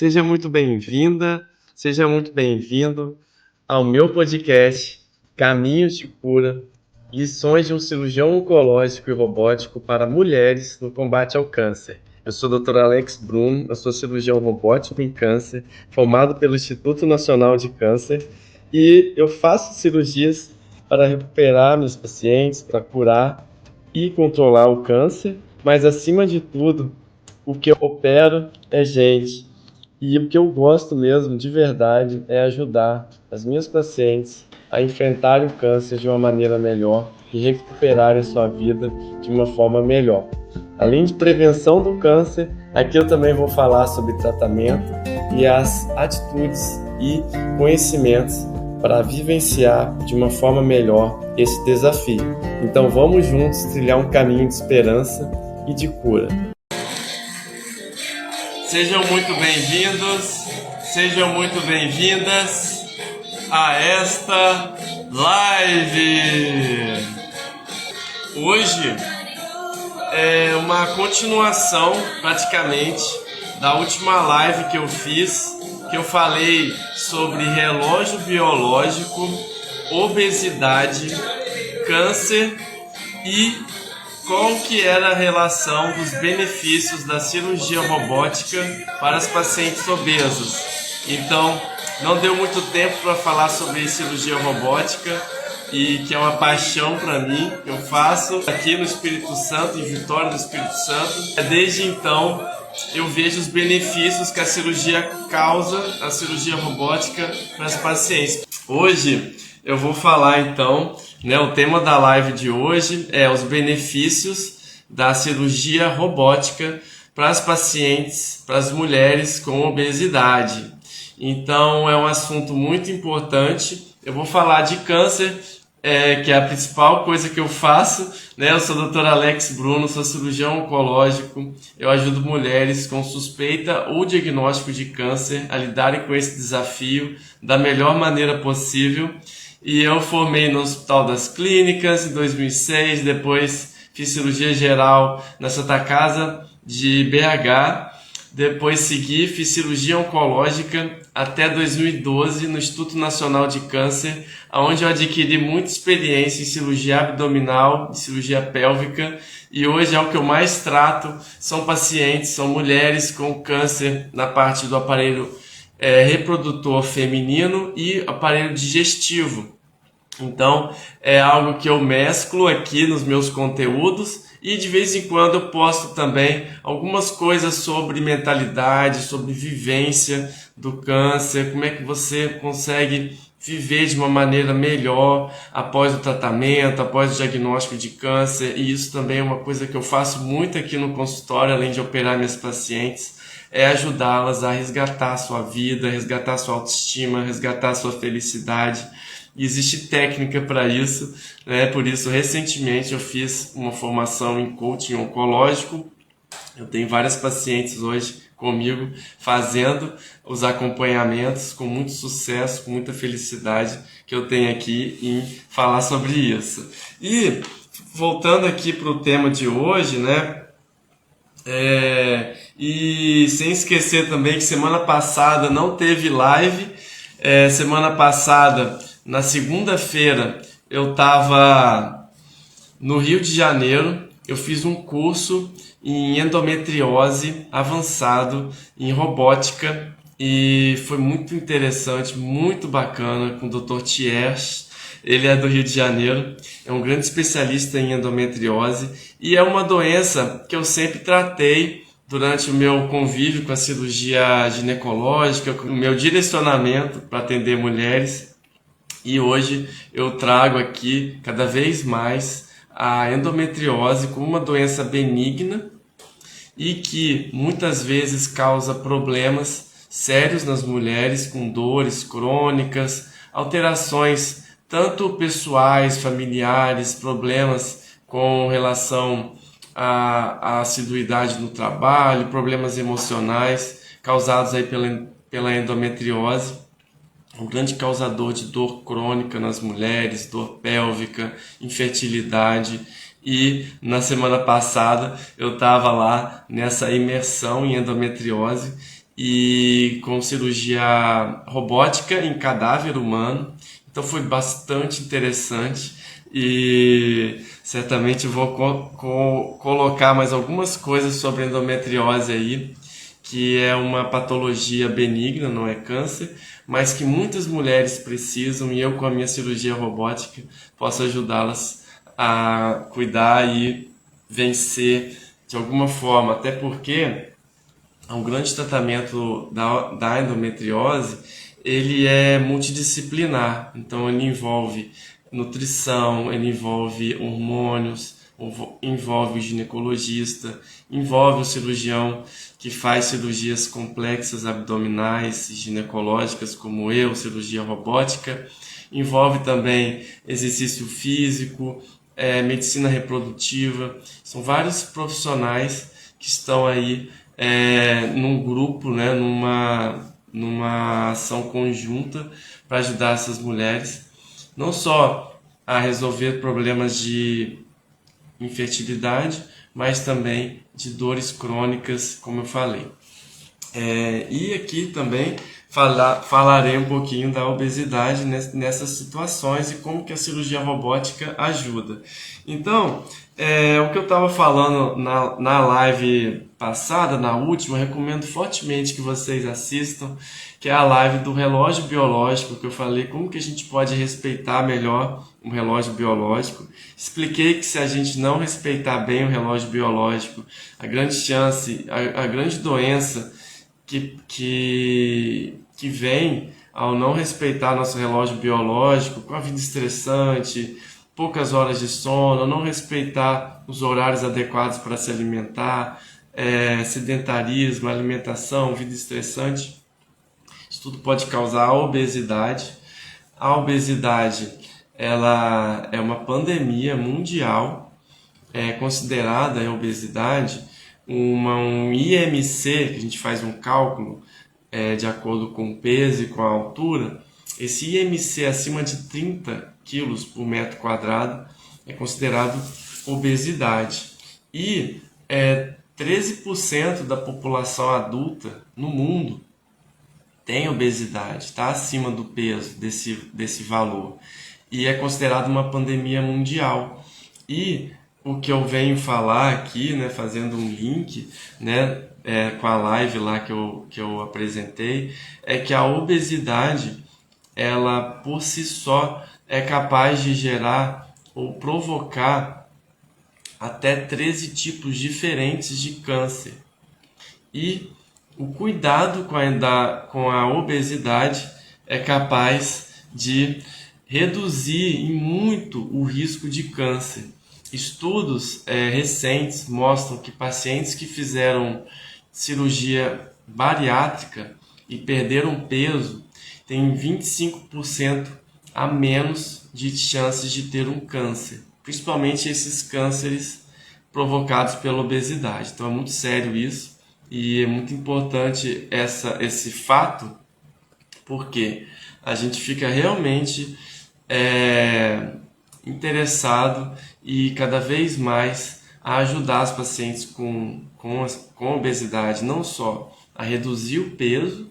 Seja muito bem-vinda, seja muito bem-vindo ao meu podcast Caminhos de Cura, lições de um cirurgião oncológico e robótico para mulheres no combate ao câncer. Eu sou o Dr. Alex Bruno, eu sou cirurgião robótico em câncer, formado pelo Instituto Nacional de Câncer, e eu faço cirurgias para recuperar meus pacientes, para curar e controlar o câncer, mas acima de tudo, o que eu opero é gente. E o que eu gosto mesmo, de verdade, é ajudar as minhas pacientes a enfrentarem o câncer de uma maneira melhor e recuperarem a sua vida de uma forma melhor. Além de prevenção do câncer, aqui eu também vou falar sobre tratamento e as atitudes e conhecimentos para vivenciar de uma forma melhor esse desafio. Então vamos juntos trilhar um caminho de esperança e de cura. Sejam muito bem-vindos, sejam muito bem-vindas a esta live. Hoje é uma continuação, praticamente, da última live que eu fiz, que eu falei sobre relógio biológico, obesidade, câncer e qual que era a relação dos benefícios da cirurgia robótica para os pacientes obesos. Então, não deu muito tempo para falar sobre cirurgia robótica, e que é uma paixão para mim. Eu faço aqui no Espírito Santo, em Vitória do Espírito Santo. Desde então, eu vejo os benefícios que a cirurgia causa, a cirurgia robótica, para os pacientes. Hoje eu vou falar então, o tema da live de hoje é os benefícios da cirurgia robótica para as pacientes, para as mulheres com obesidade. Então é um assunto muito importante. Eu vou falar de câncer, que é a principal coisa que eu faço, Eu sou o Dr. Alex Bruno, sou cirurgião oncológico. Eu ajudo mulheres com suspeita ou diagnóstico de câncer a lidarem com esse desafio da melhor maneira possível. E eu formei no Hospital das Clínicas em 2006, depois fiz cirurgia geral na Santa Casa de BH, depois fiz cirurgia oncológica até 2012 no Instituto Nacional de Câncer, onde eu adquiri muita experiência em cirurgia abdominal, em cirurgia pélvica, e hoje é o que eu mais trato, são pacientes, são mulheres com câncer na parte do aparelho reprodutor feminino e aparelho digestivo. Então é algo que eu mesclo aqui nos meus conteúdos, e de vez em quando eu posto também algumas coisas sobre mentalidade, sobre vivência do câncer, como é que você consegue viver de uma maneira melhor após o tratamento, após o diagnóstico de câncer. E isso também é uma coisa que eu faço muito aqui no consultório, além de operar minhas pacientes, é ajudá-las a resgatar a sua vida, resgatar a sua autoestima, resgatar a sua felicidade. E existe técnica para isso, Por isso, recentemente eu fiz uma formação em coaching oncológico. Eu tenho várias pacientes hoje comigo fazendo os acompanhamentos com muito sucesso, com muita felicidade, que eu tenho aqui em falar sobre isso. E voltando aqui para o tema de hoje, E sem esquecer também que semana passada não teve live. Semana passada, na segunda-feira, eu estava no Rio de Janeiro. Eu fiz um curso em endometriose avançado em robótica e foi muito interessante, muito bacana, com o Dr. Thiers. Ele é do Rio de Janeiro, é um grande especialista em endometriose e é uma doença que eu sempre tratei durante o meu convívio com a cirurgia ginecológica, com o meu direcionamento para atender mulheres. E hoje eu trago aqui cada vez mais a endometriose como uma doença benigna e que muitas vezes causa problemas sérios nas mulheres, com dores crônicas, alterações tanto pessoais, familiares, problemas com relação à assiduidade no trabalho, problemas emocionais causados aí pela endometriose, um grande causador de dor crônica nas mulheres, dor pélvica, infertilidade. E na semana passada eu estava lá nessa imersão em endometriose e com cirurgia robótica em cadáver humano. Então foi bastante interessante e certamente eu vou colocar mais algumas coisas sobre endometriose aí, que é uma patologia benigna, não é câncer, mas que muitas mulheres precisam, e eu com a minha cirurgia robótica posso ajudá-las a cuidar e vencer de alguma forma, até porque um grande tratamento da endometriose, ele é multidisciplinar, então ele envolve nutrição, ele envolve hormônios, envolve o ginecologista, envolve o cirurgião que faz cirurgias complexas abdominais e ginecológicas, como eu, cirurgia robótica, envolve também exercício físico, medicina reprodutiva. São vários profissionais que estão aí num grupo, né, numa ação conjunta para ajudar essas mulheres, não só a resolver problemas de infertilidade, mas também de dores crônicas, como eu falei. E aqui também falarei um pouquinho da obesidade nessas situações e como que a cirurgia robótica ajuda. Então, o que eu estava falando na live passada, na última, eu recomendo fortemente que vocês assistam, que é a live do relógio biológico, que eu falei como que a gente pode respeitar melhor um relógio biológico. Expliquei que se a gente não respeitar bem o relógio biológico, a grande chance, a grande doença que vem ao não respeitar nosso relógio biológico, com a vida estressante, poucas horas de sono, não respeitar os horários adequados para se alimentar, sedentarismo, alimentação, vida estressante, isso tudo pode causar a obesidade. A obesidade, ela é uma pandemia mundial, é considerada a obesidade um IMC, que a gente faz um cálculo de acordo com o peso e com a altura. Esse IMC acima de 30 quilos por metro quadrado é considerado obesidade. E 13% da população adulta no mundo tem obesidade, está acima do peso desse valor. E é considerado uma pandemia mundial. E o que eu venho falar aqui, né, fazendo um link, né, com a live lá que eu apresentei, é que a obesidade, ela por si só é capaz de gerar ou provocar até 13 tipos diferentes de câncer. E o cuidado com a obesidade é capaz de reduzir em muito o risco de câncer. Estudos recentes mostram que pacientes que fizeram cirurgia bariátrica e perderam peso têm 25% a menos de chances de ter um câncer, principalmente esses cânceres provocados pela obesidade. Então é muito sério isso e é muito importante esse fato, porque a gente fica realmente interessado e cada vez mais a ajudar as pacientes com obesidade, não só a reduzir o peso,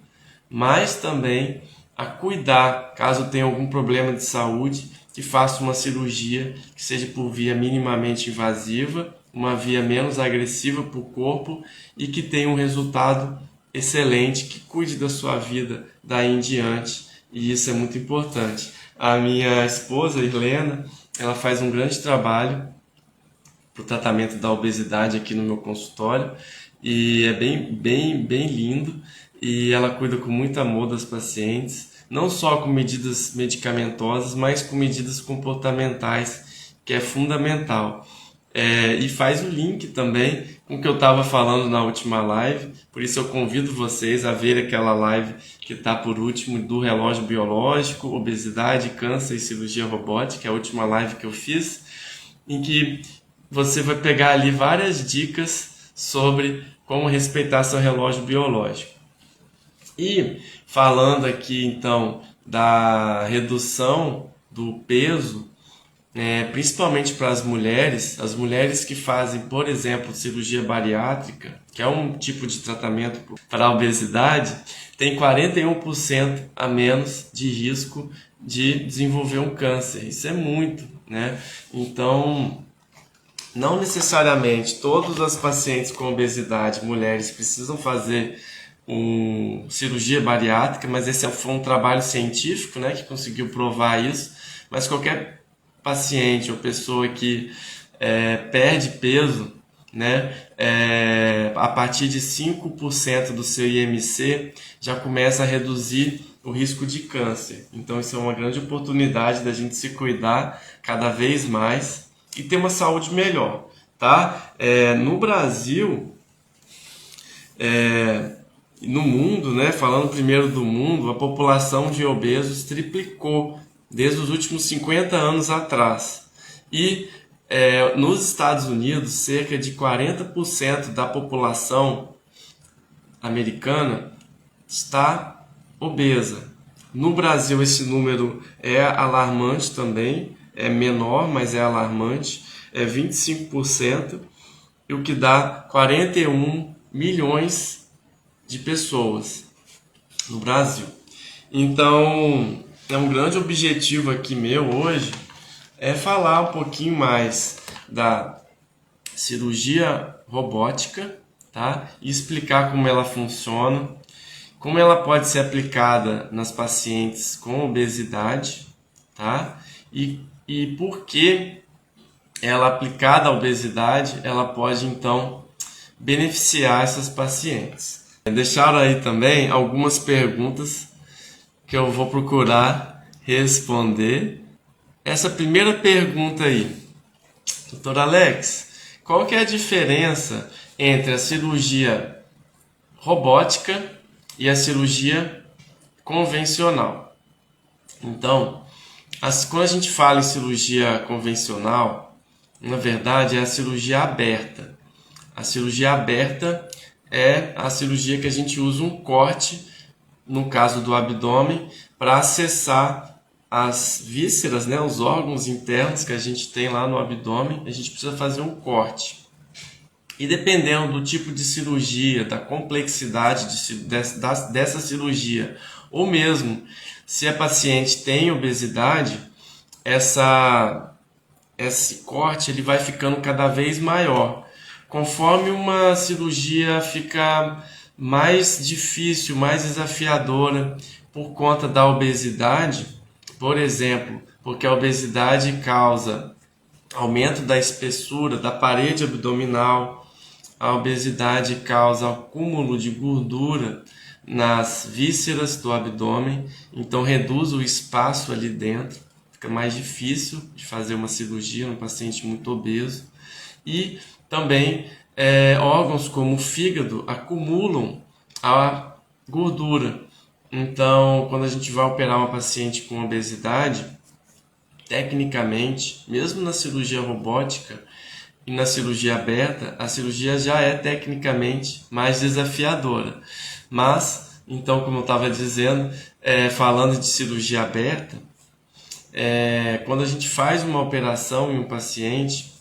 mas também a cuidar, caso tenha algum problema de saúde, que faça uma cirurgia que seja por via minimamente invasiva, uma via menos agressiva para o corpo e que tenha um resultado excelente, que cuide da sua vida daí em diante, e isso é muito importante. A minha esposa, Irlena, ela faz um grande trabalho para o tratamento da obesidade aqui no meu consultório e é bem lindo, e ela cuida com muito amor das pacientes, não só com medidas medicamentosas, mas com medidas comportamentais, que é fundamental. E faz o link também com o que eu estava falando na última live, por isso eu convido vocês a ver aquela live que está por último do relógio biológico, obesidade, câncer e cirurgia robótica, a última live que eu fiz, em que você vai pegar ali várias dicas sobre como respeitar seu relógio biológico. E falando aqui então da redução do peso, principalmente para as mulheres que fazem, por exemplo, cirurgia bariátrica, que é um tipo de tratamento para a obesidade, tem 41% a menos de risco de desenvolver um câncer. Isso é muito, né? Então, não necessariamente todas as pacientes com obesidade, mulheres, precisam fazer cirurgia bariátrica, mas esse foi um trabalho científico, né, que conseguiu provar isso. Mas qualquer paciente ou pessoa que perde peso, né, a partir de 5% do seu IMC já começa a reduzir o risco de câncer. Então isso é uma grande oportunidade da gente se cuidar cada vez mais e ter uma saúde melhor, tá? No Brasil, no mundo, né, falando primeiro do mundo, a população de obesos triplicou desde os últimos 50 anos atrás. E nos Estados Unidos, cerca de 40% da população americana está obesa. No Brasil, esse número é alarmante também, é menor, mas é alarmante, é 25%, e o que dá 41 milhões de pessoas no Brasil. Então, é um grande objetivo aqui meu hoje é falar um pouquinho mais da cirurgia robótica, tá? E explicar como ela funciona, como ela pode ser aplicada nas pacientes com obesidade, tá? E por que ela aplicada à obesidade, ela pode então beneficiar essas pacientes. Deixaram aí também algumas perguntas que eu vou procurar responder. Essa primeira pergunta aí, Dr. Alex, qual que é a diferença entre a cirurgia robótica e a cirurgia convencional? Então, quando a gente fala em cirurgia convencional, na verdade é a cirurgia aberta. A cirurgia aberta é a cirurgia que a gente usa um corte, no caso do abdômen, para acessar as vísceras, né, os órgãos internos que a gente tem lá no abdômen. A gente precisa fazer um corte. E dependendo do tipo de cirurgia, da complexidade dessa cirurgia, ou mesmo se a paciente tem obesidade, esse corte ele vai ficando cada vez maior. Conforme uma cirurgia fica mais difícil, mais desafiadora por conta da obesidade, por exemplo, porque a obesidade causa aumento da espessura da parede abdominal, a obesidade causa acúmulo de gordura nas vísceras do abdômen, então reduz o espaço ali dentro, fica mais difícil de fazer uma cirurgia no paciente muito obeso. E também órgãos como o fígado acumulam a gordura. Então, quando a gente vai operar uma paciente com obesidade, tecnicamente, mesmo na cirurgia robótica e na cirurgia aberta, a cirurgia já é tecnicamente mais desafiadora. Mas, então, como eu estava dizendo, falando de cirurgia aberta, quando a gente faz uma operação em um paciente,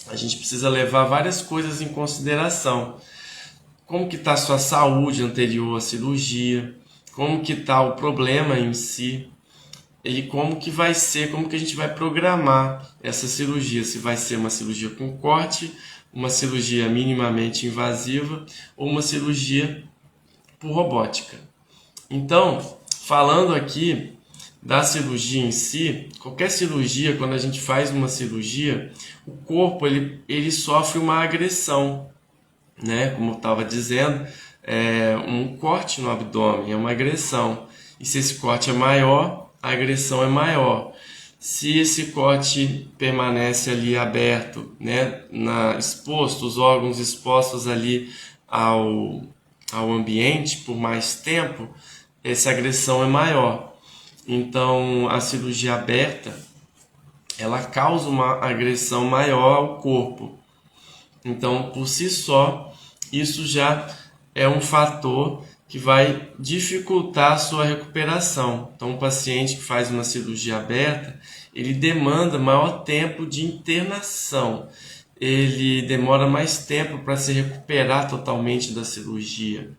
a gente precisa levar várias coisas em consideração. Como que está a sua saúde anterior à cirurgia, como que está o problema em si, e como que vai ser, como que a gente vai programar essa cirurgia, se vai ser uma cirurgia com corte, uma cirurgia minimamente invasiva ou uma cirurgia por robótica. Então, falando aqui da cirurgia em si, qualquer cirurgia, quando a gente faz uma cirurgia, o corpo ele sofre uma agressão, né? Como eu estava dizendo, um corte no abdômen é uma agressão, e se esse corte é maior, a agressão é maior. Se esse corte permanece ali aberto, né, exposto, os órgãos expostos ali ao ambiente por mais tempo, essa agressão é maior. Então, a cirurgia aberta, ela causa uma agressão maior ao corpo. Então, por si só, isso já é um fator que vai dificultar a sua recuperação. Então, um paciente que faz uma cirurgia aberta, ele demanda maior tempo de internação. ele demora mais tempo para se recuperar totalmente da cirurgia.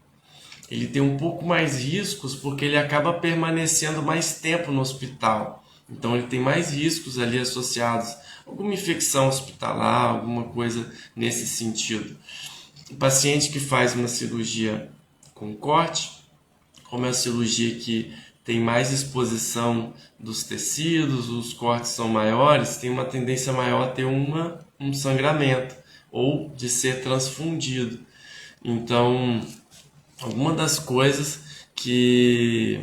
Ele tem um pouco mais riscos porque ele acaba permanecendo mais tempo no hospital. Então ele tem mais riscos ali associados a alguma infecção hospitalar, alguma coisa nesse sentido. O paciente que faz uma cirurgia com corte, como é uma cirurgia que tem mais exposição dos tecidos, os cortes são maiores, tem uma tendência maior a ter um sangramento ou de ser transfundido. Então, alguma das coisas que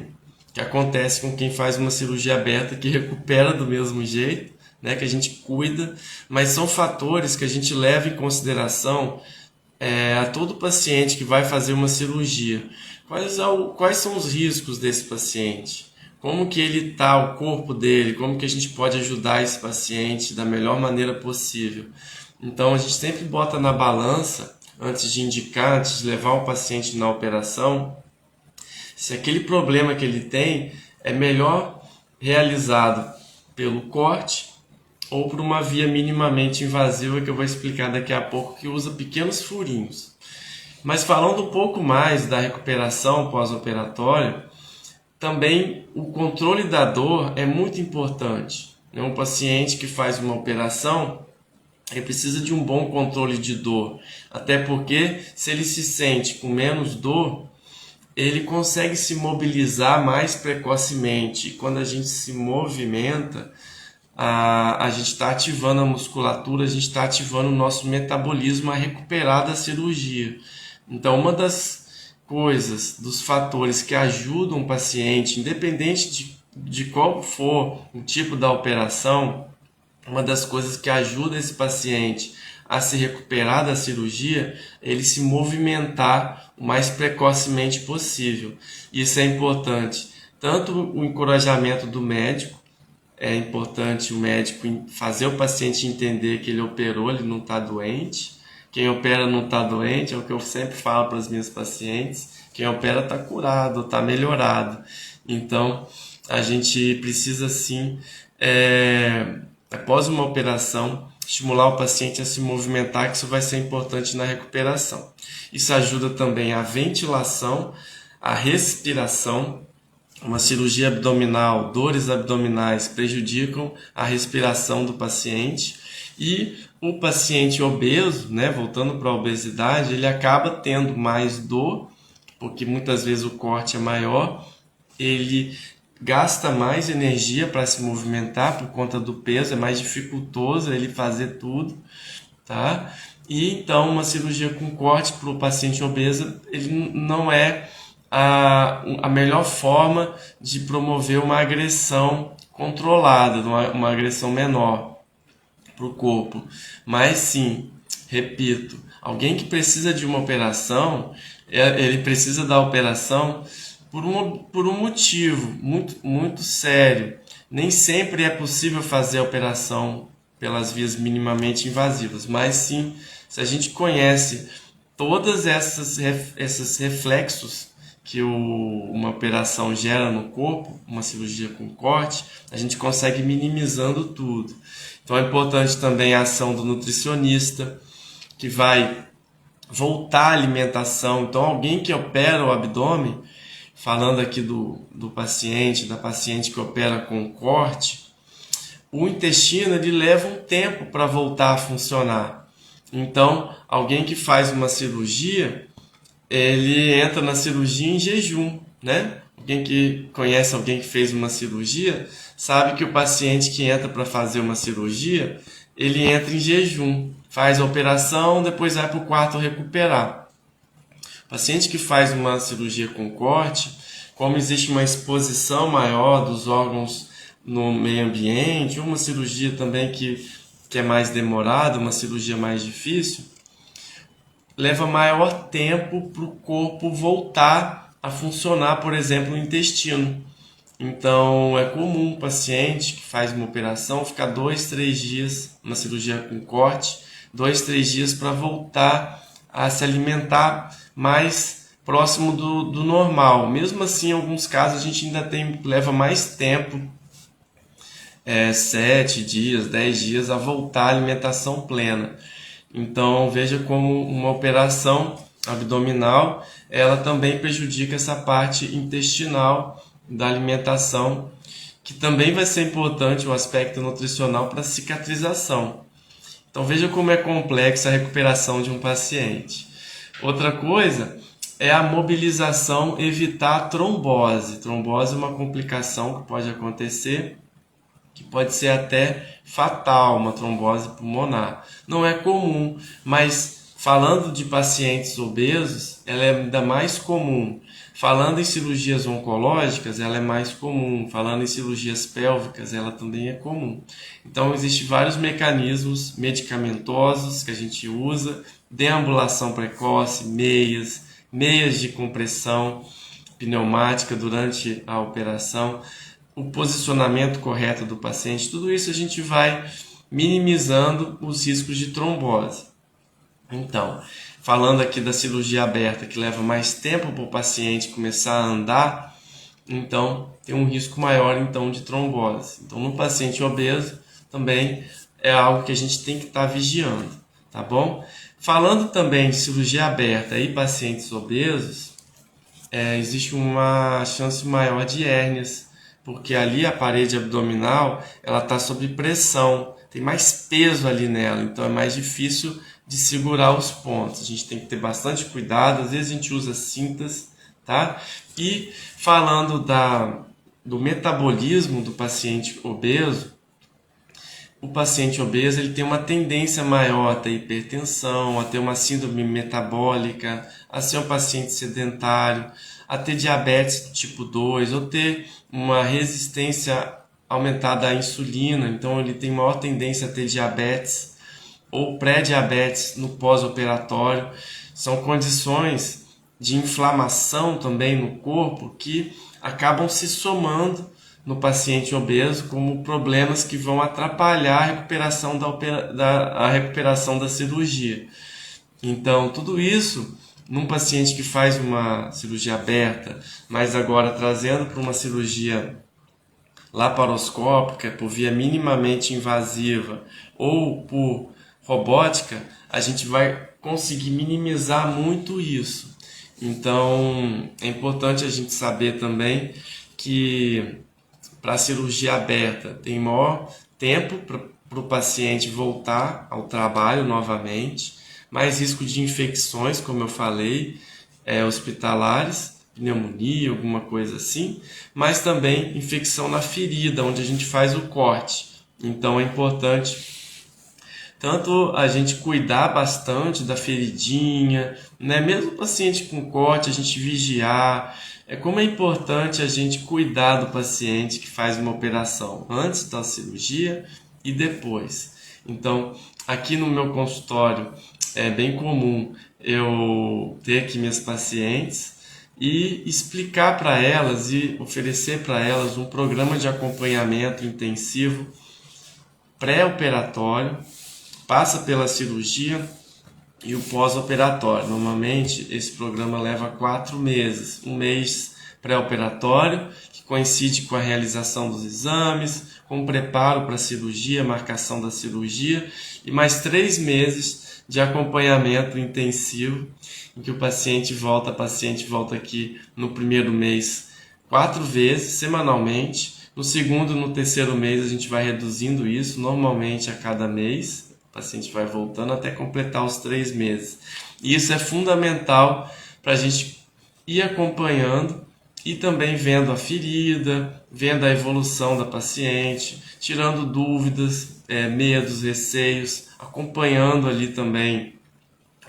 acontece com quem faz uma cirurgia aberta, que recupera do mesmo jeito, né, que a gente cuida, mas são fatores que a gente leva em consideração a todo paciente que vai fazer uma cirurgia. Quais são os riscos desse paciente? Como que ele está, o corpo dele, como que a gente pode ajudar esse paciente da melhor maneira possível. Então a gente sempre bota na balança, antes de indicar, antes de levar o paciente na operação, se aquele problema que ele tem é melhor realizado pelo corte ou por uma via minimamente invasiva, que eu vou explicar daqui a pouco, que usa pequenos furinhos. Mas falando um pouco mais da recuperação pós-operatória, também o controle da dor é muito importante. Um paciente que faz uma operação, ele precisa de um bom controle de dor, até porque se ele se sente com menos dor, ele consegue se mobilizar mais precocemente. E quando a gente se movimenta, a gente está ativando a musculatura, a gente está ativando o nosso metabolismo a recuperar da cirurgia. Então, uma das coisas, dos fatores que ajudam o paciente, independente de qual for o tipo da operação, uma das coisas que ajuda esse paciente a se recuperar da cirurgia é ele se movimentar o mais precocemente possível. Isso é importante, tanto o encorajamento do médico, é importante o médico fazer o paciente entender que ele operou, ele não está doente. Quem opera não está doente, é o que eu sempre falo para as minhas pacientes. Quem opera está curado, está melhorado. Então, a gente precisa sim, após uma operação, estimular o paciente a se movimentar, que isso vai ser importante na recuperação. Isso ajuda também a ventilação, a respiração. Uma cirurgia abdominal, dores abdominais prejudicam a respiração do paciente, e o paciente obeso, né, voltando para a obesidade, ele acaba tendo mais dor, porque muitas vezes o corte é maior, ele gasta mais energia para se movimentar por conta do peso, é mais dificultoso ele fazer tudo, tá? E então uma cirurgia com corte para o paciente obeso, ele não é a melhor forma de promover uma agressão controlada, uma agressão menor para o corpo. Mas sim, repito, alguém que precisa de uma operação, ele precisa da operação por um motivo muito sério. Nem sempre é possível fazer a operação pelas vias minimamente invasivas, mas sim, se a gente conhece todas esses reflexos que uma operação gera no corpo, uma cirurgia com corte, a gente consegue minimizando tudo. Então é importante também a ação do nutricionista, que vai voltar a alimentação. Então alguém que opera o abdômen, falando aqui do paciente, da paciente que opera com corte, o intestino ele leva um tempo para voltar a funcionar. Então alguém que faz uma cirurgia, ele entra na cirurgia em jejum, né? Alguém que conhece alguém que fez uma cirurgia sabe que o paciente que entra para fazer uma cirurgia, ele entra em jejum, faz a operação, depois vai para o quarto recuperar. O paciente que faz uma cirurgia com corte, como existe uma exposição maior dos órgãos no meio ambiente, uma cirurgia também que é mais demorada, uma cirurgia mais difícil, leva maior tempo para o corpo voltar a funcionar, por exemplo, o intestino. Então, é comum um paciente que faz uma operação ficar 2-3 dias, uma cirurgia com corte, 2-3 dias para voltar a se alimentar mais próximo do normal. Mesmo assim, em alguns casos, a gente ainda leva mais tempo, 7 dias, 10 dias, a voltar à alimentação plena. Então veja como uma operação abdominal, ela também prejudica essa parte intestinal da alimentação, que também vai ser importante o aspecto nutricional para a cicatrização. Então veja como é complexa a recuperação de um paciente. Outra coisa é a mobilização, evitar a trombose. Trombose é uma complicação que pode acontecer, que pode ser até fatal, uma trombose pulmonar. Não é comum, mas falando de pacientes obesos, ela é ainda mais comum. Falando em cirurgias oncológicas, ela é mais comum. Falando em cirurgias pélvicas, ela também é comum. Então, existem vários mecanismos medicamentosos que a gente usa, deambulação precoce, meias de compressão pneumática durante a operação, o posicionamento correto do paciente, tudo isso a gente vai minimizando os riscos de trombose. Então, falando aqui da cirurgia aberta, que leva mais tempo para o paciente começar a andar, então tem um risco maior então de trombose. Então, no paciente obeso também é algo que a gente tem que estar vigiando, tá bom? Falando também de cirurgia aberta e pacientes obesos, existe uma chance maior de hérnias, porque ali a parede abdominal ela está sob pressão, tem mais peso ali nela, então é mais difícil de segurar os pontos. A gente tem que ter bastante cuidado, às vezes a gente usa cintas, tá? E falando do metabolismo do paciente obeso, o paciente obeso ele tem uma tendência maior a ter hipertensão, a ter uma síndrome metabólica, a ser um paciente sedentário, a ter diabetes tipo 2, ou ter uma resistência aumentada à insulina, então ele tem maior tendência a ter diabetes ou pré-diabetes no pós-operatório. São condições de inflamação também no corpo que acabam se somando no paciente obeso como problemas que vão atrapalhar a recuperação a recuperação da cirurgia. Então, tudo isso num paciente que faz uma cirurgia aberta, mas agora trazendo para uma cirurgia laparoscópica, por via minimamente invasiva ou por robótica, a gente vai conseguir minimizar muito isso. Então, é importante a gente saber também que para a cirurgia aberta tem maior tempo para o paciente voltar ao trabalho novamente, mais risco de infecções, como eu falei, hospitalares, pneumonia, alguma coisa assim, mas também infecção na ferida, onde a gente faz o corte. Então é importante tanto a gente cuidar bastante da feridinha, né? Mesmo o paciente com corte, a gente vigiar. Como é importante a gente cuidar do paciente que faz uma operação antes da cirurgia e depois. Então, aqui no meu consultório é bem comum eu ter aqui minhas pacientes e explicar para elas e oferecer para elas um programa de acompanhamento intensivo pré-operatório, passa pela cirurgia e o pós-operatório. Normalmente esse programa leva 4 meses, um mês pré-operatório, que coincide com a realização dos exames, com o preparo para a cirurgia, marcação da cirurgia, e mais 3 meses de acompanhamento intensivo, em que o paciente volta aqui no primeiro mês 4 vezes, semanalmente. No segundo e no terceiro mês a gente vai reduzindo isso, normalmente a cada mês. O paciente vai voltando até completar os 3 meses. E isso é fundamental para a gente ir acompanhando e também vendo a ferida, vendo a evolução da paciente, tirando dúvidas, medos, receios, acompanhando ali também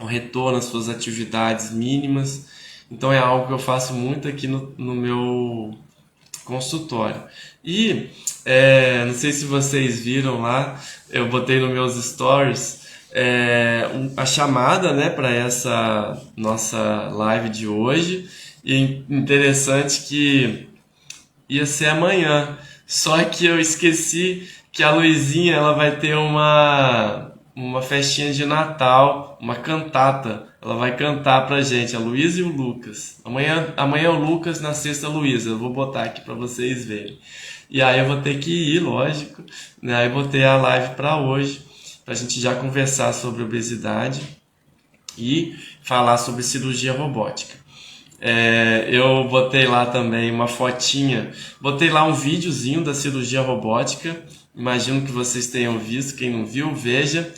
o retorno às suas atividades mínimas. Então é algo que eu faço muito aqui no meu consultório. E não sei se vocês viram lá, eu botei nos meus stories a chamada, né, para essa nossa live de hoje. E interessante que ia ser amanhã, só que eu esqueci que a Luizinha ela vai ter uma festinha de Natal, uma cantata. Ela vai cantar pra gente, a Luísa e o Lucas. Amanhã é o Lucas, na sexta a Luísa. Eu vou botar aqui pra vocês verem. E aí eu vou ter que ir, lógico, né? Aí botei a live pra hoje, para a gente já conversar sobre obesidade e falar sobre cirurgia robótica. Eu botei lá também uma fotinha, botei lá um videozinho da cirurgia robótica, imagino que vocês tenham visto, quem não viu, veja,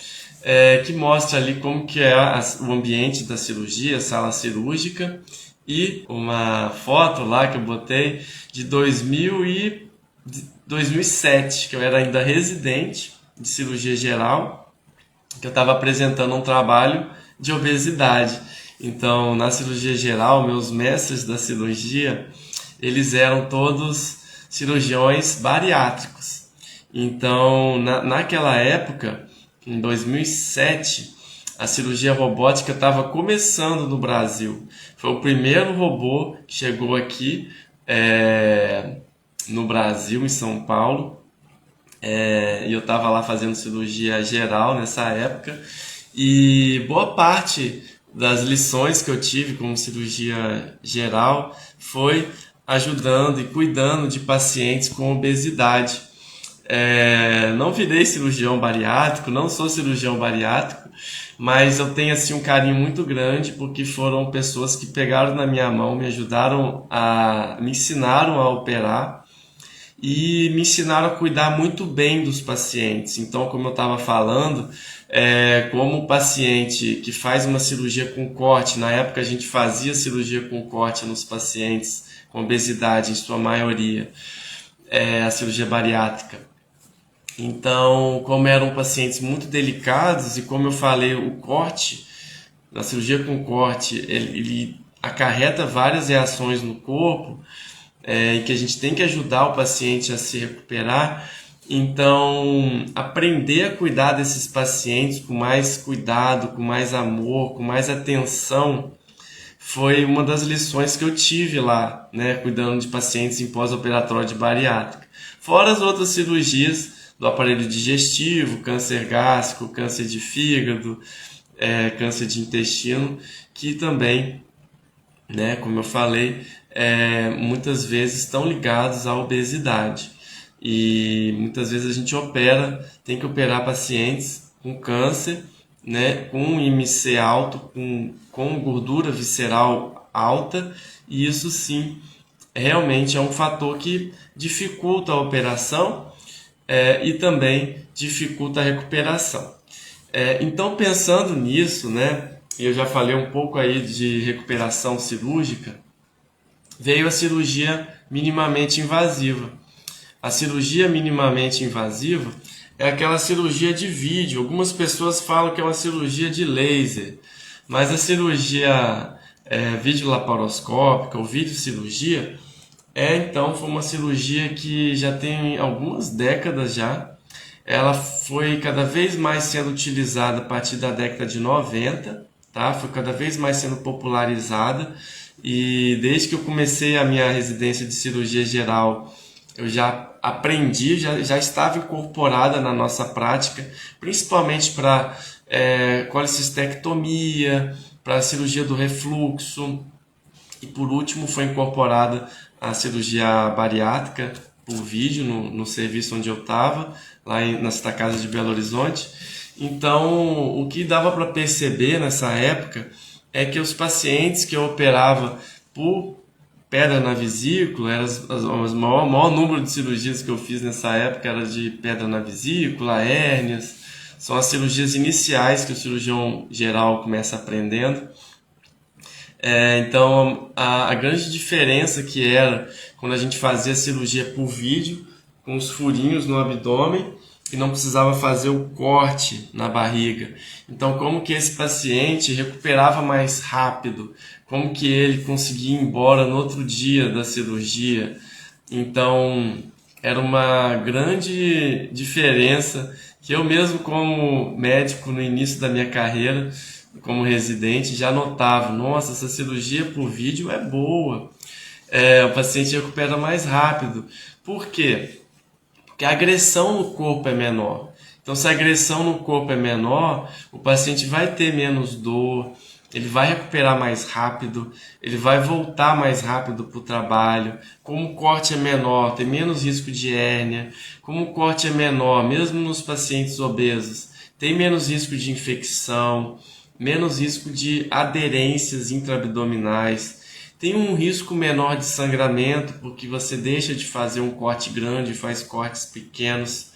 que mostra ali como que é o ambiente da cirurgia, a sala cirúrgica, e uma foto lá que eu botei de 2007, que eu era ainda residente de cirurgia geral, que eu estava apresentando um trabalho de obesidade. Então, na cirurgia geral, meus mestres da cirurgia, eles eram todos cirurgiões bariátricos. Então, naquela época, em 2007, a cirurgia robótica estava começando no Brasil. Foi o primeiro robô que chegou aqui no Brasil, em São Paulo. E eu estava lá fazendo cirurgia geral nessa época. E boa parte das lições que eu tive como cirurgia geral foi ajudando e cuidando de pacientes com obesidade. Não virei cirurgião bariátrico, não sou cirurgião bariátrico, mas eu tenho assim um carinho muito grande porque foram pessoas que pegaram na minha mão, me ensinaram a operar e me ensinaram a cuidar muito bem dos pacientes. Então, como eu estava falando, como paciente que faz uma cirurgia com corte, na época a gente fazia cirurgia com corte nos pacientes com obesidade, em sua maioria, a cirurgia bariátrica. Então, como eram pacientes muito delicados e como eu falei, o corte, na cirurgia com corte, ele acarreta várias reações no corpo, e que a gente tem que ajudar o paciente a se recuperar. Então, aprender a cuidar desses pacientes com mais cuidado, com mais amor, com mais atenção, foi uma das lições que eu tive lá, né, cuidando de pacientes em pós-operatório de bariátrica. Fora as outras cirurgias do aparelho digestivo, câncer gástrico, câncer de fígado, câncer de intestino, que também, né, como eu falei, muitas vezes estão ligados à obesidade. E muitas vezes a gente tem que operar pacientes com câncer, né, com IMC alto, com gordura visceral alta, e isso sim realmente é um fator que dificulta a operação e também dificulta a recuperação. Então, pensando nisso, né, eu já falei um pouco aí de recuperação cirúrgica, veio a cirurgia minimamente invasiva. A cirurgia minimamente invasiva é aquela cirurgia de vídeo. Algumas pessoas falam que é uma cirurgia de laser, mas a cirurgia videolaparoscópica ou videocirurgia então foi uma cirurgia que já tem algumas décadas já. Ela foi cada vez mais sendo utilizada a partir da década de 90, tá? Foi cada vez mais sendo popularizada, e desde que eu comecei a minha residência de cirurgia geral, eu já aprendi, já estava incorporada na nossa prática, principalmente para colecistectomia, para cirurgia do refluxo, e por último foi incorporada a cirurgia bariátrica por vídeo no serviço onde eu estava, lá na Santa Casa de Belo Horizonte. Então, o que dava para perceber nessa época é que os pacientes que eu operava por pedra na vesícula, o maior número de cirurgias que eu fiz nessa época era de pedra na vesícula, hérnias, são as cirurgias iniciais que o cirurgião geral começa aprendendo. Então, a grande diferença que era quando a gente fazia cirurgia por vídeo, com os furinhos no abdômen, e não precisava fazer o corte na barriga. Então, como que esse paciente recuperava mais rápido? Como que ele conseguia ir embora no outro dia da cirurgia? Então, era uma grande diferença que eu mesmo, como médico no início da minha carreira, como residente, já notava: nossa, essa cirurgia por vídeo é boa, o paciente recupera mais rápido. Por quê? Porque a agressão no corpo é menor. Então, se a agressão no corpo é menor, o paciente vai ter menos dor, ele vai recuperar mais rápido, ele vai voltar mais rápido para o trabalho. Como o corte é menor, tem menos risco de hérnia. Como o corte é menor, mesmo nos pacientes obesos, tem menos risco de infecção, menos risco de aderências intraabdominais, tem um risco menor de sangramento, porque você deixa de fazer um corte grande e faz cortes pequenos.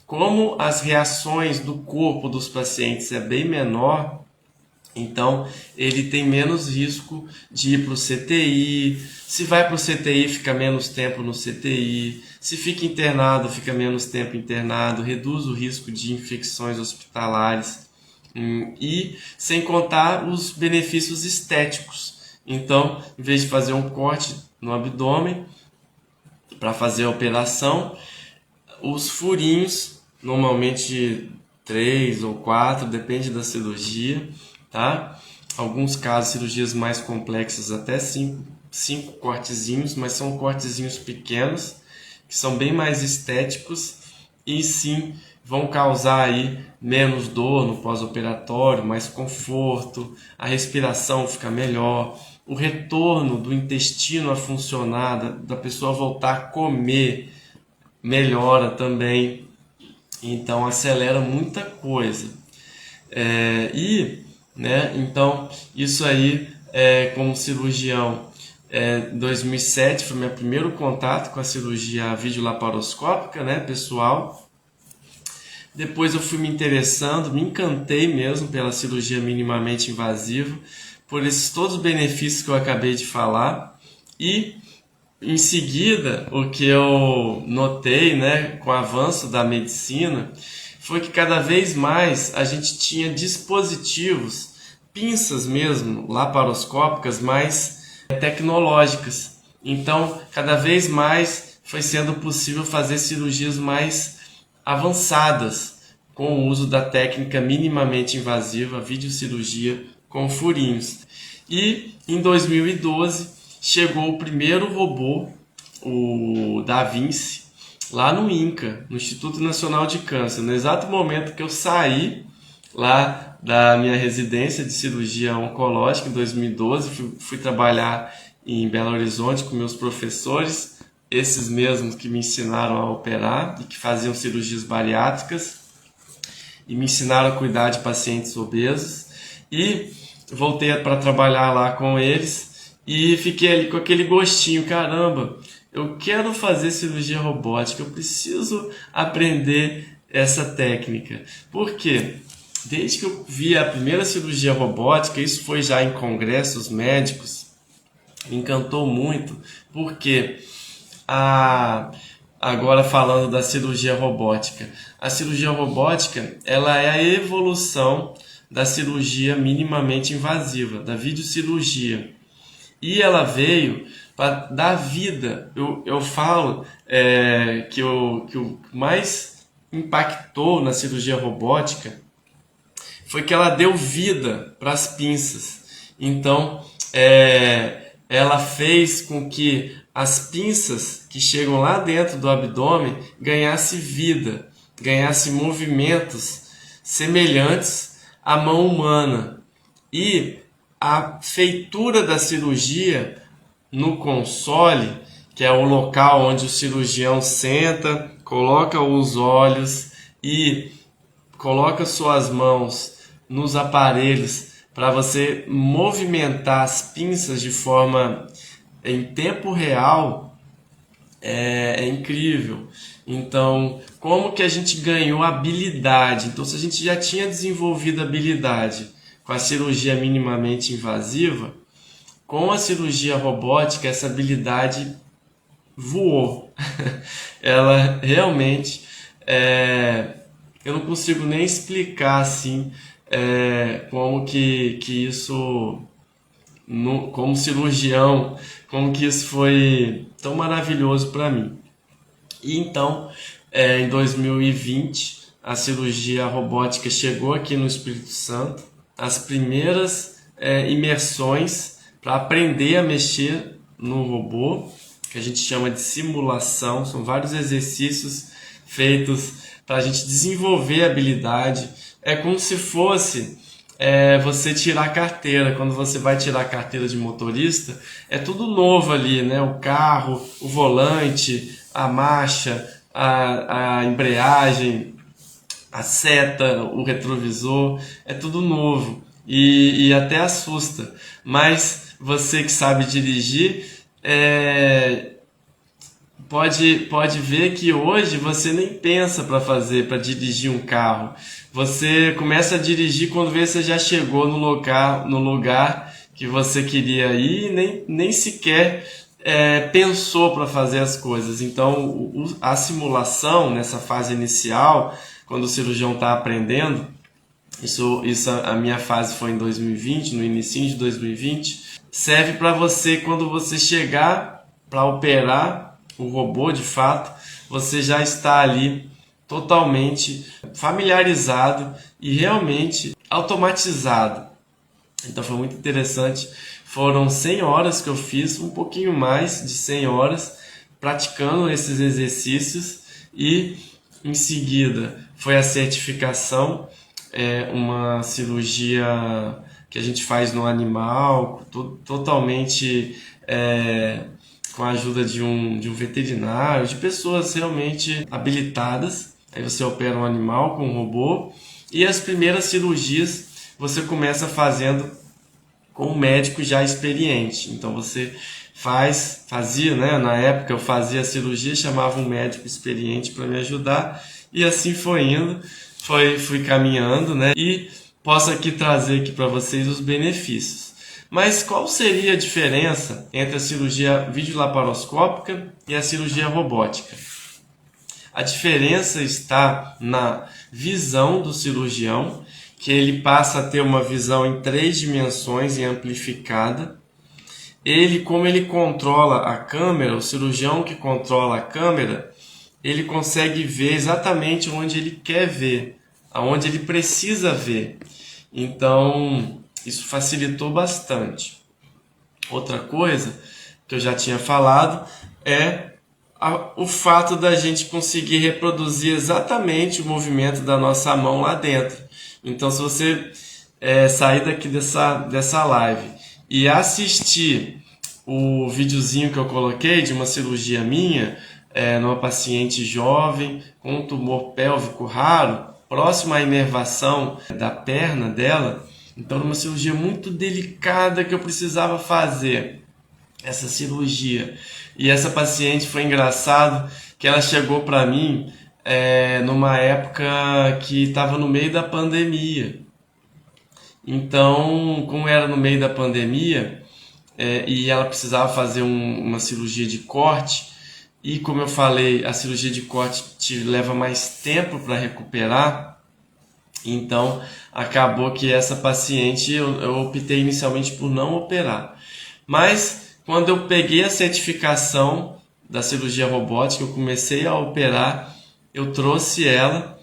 Como as reações do corpo dos pacientes é bem menor, então ele tem menos risco de ir para o CTI. Se vai para o CTI, fica menos tempo no CTI. Se fica internado, fica menos tempo internado. Reduz o risco de infecções hospitalares. E sem contar os benefícios estéticos. Então, em vez de fazer um corte no abdômen para fazer a operação, os furinhos, normalmente 3 ou 4, depende da cirurgia, tá? Alguns casos, cirurgias mais complexas, até 5 cortezinhos, mas são cortezinhos pequenos, que são bem mais estéticos e sim vão causar aí menos dor no pós-operatório, mais conforto, a respiração fica melhor, o retorno do intestino a funcionar, da pessoa voltar a comer, melhora também. Então acelera muita coisa. Então isso aí, como cirurgião, 2007 foi meu primeiro contato com a cirurgia videolaparoscópica, né, pessoal. Depois eu fui me interessando, me encantei mesmo pela cirurgia minimamente invasiva, por esses todos os benefícios que eu acabei de falar. E em seguida, o que eu notei, né, com o avanço da medicina, foi que cada vez mais a gente tinha dispositivos, pinças mesmo, laparoscópicas, mais tecnológicas. Então, cada vez mais foi sendo possível fazer cirurgias mais avançadas com o uso da técnica minimamente invasiva, videocirurgia com furinhos. E em 2012 chegou o primeiro robô, o Da Vinci, lá no INCA, no Instituto Nacional de Câncer. No exato momento que eu saí lá da minha residência de cirurgia oncológica, em 2012, fui trabalhar em Belo Horizonte com meus professores, esses mesmos que me ensinaram a operar e que faziam cirurgias bariátricas e me ensinaram a cuidar de pacientes obesos. E voltei para trabalhar lá com eles e fiquei ali com aquele gostinho, caramba, eu quero fazer cirurgia robótica, eu preciso aprender essa técnica. Por quê? Desde que eu vi a primeira cirurgia robótica, isso foi já em congressos médicos, me encantou muito, porque agora falando da cirurgia robótica, a cirurgia robótica ela é a evolução da cirurgia minimamente invasiva, da videocirurgia. E ela veio para dar vida. Eu falo que o mais impactou na cirurgia robótica foi que ela deu vida para as pinças. Então, ela fez com que as pinças que chegam lá dentro do abdômen ganhassem vida, ganhassem movimentos semelhantes à mão humana. E a feitura da cirurgia no console, que é o local onde o cirurgião senta, coloca os olhos e coloca suas mãos nos aparelhos para você movimentar as pinças de forma em tempo real, é incrível. Então, como que a gente ganhou habilidade? Então, se a gente já tinha desenvolvido habilidade com a cirurgia minimamente invasiva, com a cirurgia robótica essa habilidade voou. Ela realmente, eu não consigo nem explicar assim, como que isso, como cirurgião, como que isso foi tão maravilhoso para mim. E então, em 2020, a cirurgia robótica chegou aqui no Espírito Santo, as primeiras imersões para aprender a mexer no robô, que a gente chama de simulação, são vários exercícios feitos para a gente desenvolver a habilidade. É como se fosse você tirar a carteira. Quando você vai tirar a carteira de motorista, é tudo novo ali, né? O carro, o volante, a marcha, a embreagem, a seta, o retrovisor, é tudo novo e até assusta. Mas você que sabe dirigir, pode ver que hoje você nem pensa para dirigir um carro. Você começa a dirigir quando vê que você já chegou no lugar que você queria ir e nem sequer pensou para fazer as coisas. Então, a simulação nessa fase inicial, quando o cirurgião está aprendendo, a minha fase foi em 2020, no início de 2020, serve para você quando você chegar para operar o robô de fato, você já está ali totalmente familiarizado e realmente automatizado. Então foi muito interessante. Foram 100 horas que eu fiz, um pouquinho mais de 100 horas, praticando esses exercícios e em seguida foi a certificação, uma cirurgia que a gente faz no animal, totalmente com a ajuda de um veterinário, de pessoas realmente habilitadas. Aí você opera um animal com um robô e as primeiras cirurgias você começa fazendo com um médico já experiente. Então você fazia, né? Na época eu fazia a cirurgia, chamava um médico experiente para me ajudar e assim foi indo, fui caminhando, né? E posso aqui trazer aqui para vocês os benefícios. Mas qual seria a diferença entre a cirurgia videolaparoscópica e a cirurgia robótica? A diferença está na visão do cirurgião, que ele passa a ter uma visão em 3 dimensões e amplificada. Como ele controla a câmera, o cirurgião que controla a câmera, ele consegue ver exatamente onde ele quer ver, aonde ele precisa ver. Então, isso facilitou bastante. Outra coisa que eu já tinha falado é o fato da gente conseguir reproduzir exatamente o movimento da nossa mão lá dentro. Então, se você sair daqui dessa live e assistir o videozinho que eu coloquei de uma cirurgia minha, numa paciente jovem com um tumor pélvico raro, próximo à inervação da perna dela, então era uma cirurgia muito delicada que eu precisava fazer, essa cirurgia. E essa paciente, foi engraçado que ela chegou para mim numa época que estava no meio da pandemia. Então, como era no meio da pandemia e ela precisava fazer uma cirurgia de corte, e como eu falei, a cirurgia de corte te leva mais tempo para recuperar, então acabou que essa paciente eu optei inicialmente por não operar. Mas quando eu peguei a certificação da cirurgia robótica, eu comecei a operar, eu trouxe ela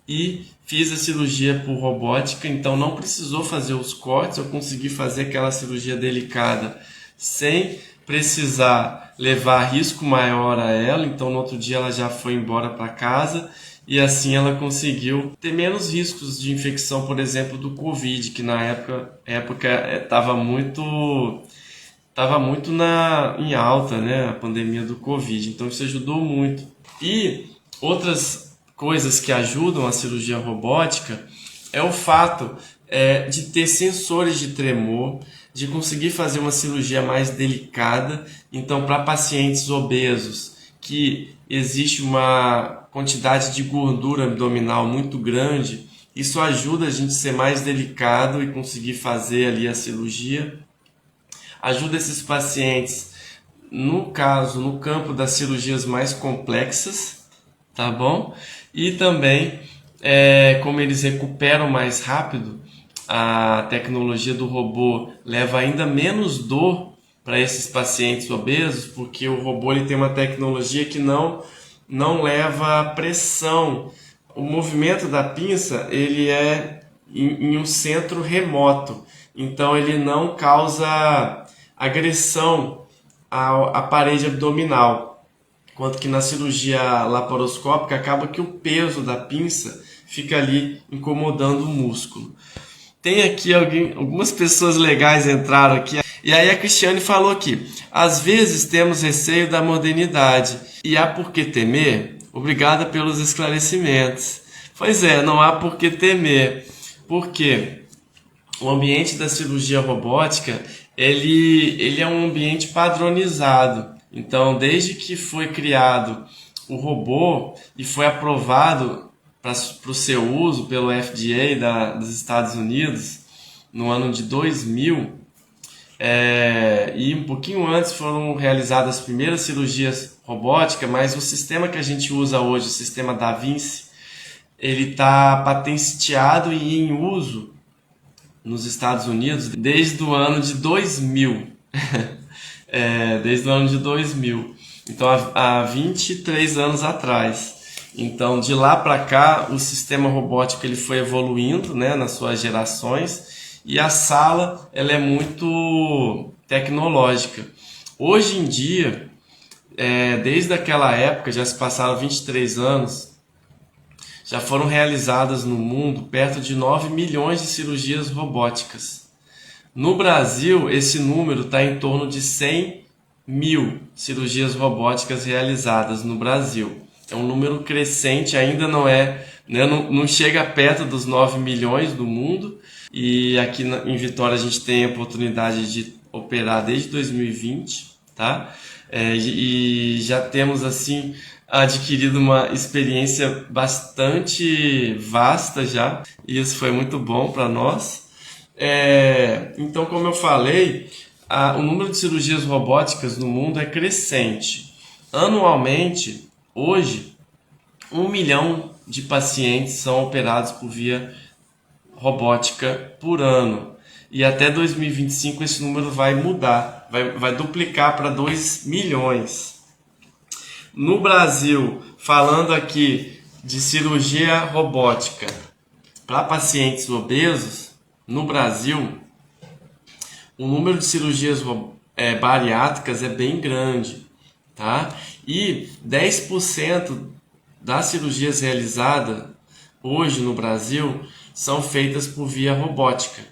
e fiz a cirurgia por robótica, então não precisou fazer os cortes, eu consegui fazer aquela cirurgia delicada sem precisar levar risco maior a ela. Então no outro dia ela já foi embora para casa e assim ela conseguiu ter menos riscos de infecção, por exemplo, do Covid, que na época estava muito em alta, né, a pandemia do Covid. Então isso ajudou muito. E outras coisas que ajudam a cirurgia robótica é o fato de ter sensores de tremor, de conseguir fazer uma cirurgia mais delicada. Então, para pacientes obesos, que existe uma quantidade de gordura abdominal muito grande, isso ajuda a gente a ser mais delicado e conseguir fazer ali a cirurgia. Ajuda esses pacientes, no campo das cirurgias mais complexas, tá bom? E também, como eles recuperam mais rápido, a tecnologia do robô leva ainda menos dor para esses pacientes obesos, porque o robô ele tem uma tecnologia que não leva pressão. O movimento da pinça ele é em um centro remoto, então ele não causa agressão à parede abdominal, enquanto que na cirurgia laparoscópica acaba que o peso da pinça fica ali incomodando o músculo. Tem aqui algumas pessoas legais entraram aqui. E aí a Cristiane falou aqui: às vezes temos receio da modernidade e há por que temer? Obrigada pelos esclarecimentos. Pois é, não há por que temer, porque o ambiente da cirurgia robótica, ele é um ambiente padronizado. Então, desde que foi criado o robô e foi aprovado para o seu uso pelo FDA dos Estados Unidos no ano de 2000, e um pouquinho antes foram realizadas as primeiras cirurgias robóticas, mas o sistema que a gente usa hoje, o sistema Da Vinci, ele está patenteado e em uso nos Estados Unidos desde o ano de 2000. Desde o ano de 2000. Então, há 23 anos atrás. Então, de lá para cá, o sistema robótico ele foi evoluindo, né, nas suas gerações, e a sala ela é muito tecnológica. Hoje em dia, desde aquela época, já se passaram 23 anos, já foram realizadas no mundo perto de 9 milhões de cirurgias robóticas. No Brasil, esse número está em torno de 100 mil cirurgias robóticas realizadas no Brasil. É um número crescente, ainda não não chega perto dos 9 milhões do mundo. E aqui em Vitória a gente tem a oportunidade de operar desde 2020, tá? E já temos assim adquirido uma experiência bastante vasta já, e isso foi muito bom para nós. Então, como eu falei, o número de cirurgias robóticas no mundo é crescente. Anualmente, hoje, 1 milhão de pacientes são operados por via robótica por ano. E até 2025 esse número vai mudar, vai duplicar para 2 milhões. No Brasil, falando aqui de cirurgia robótica para pacientes obesos, no Brasil, o número de cirurgias bariátricas é bem grande, tá? E 10% das cirurgias realizadas hoje no Brasil são feitas por via robótica.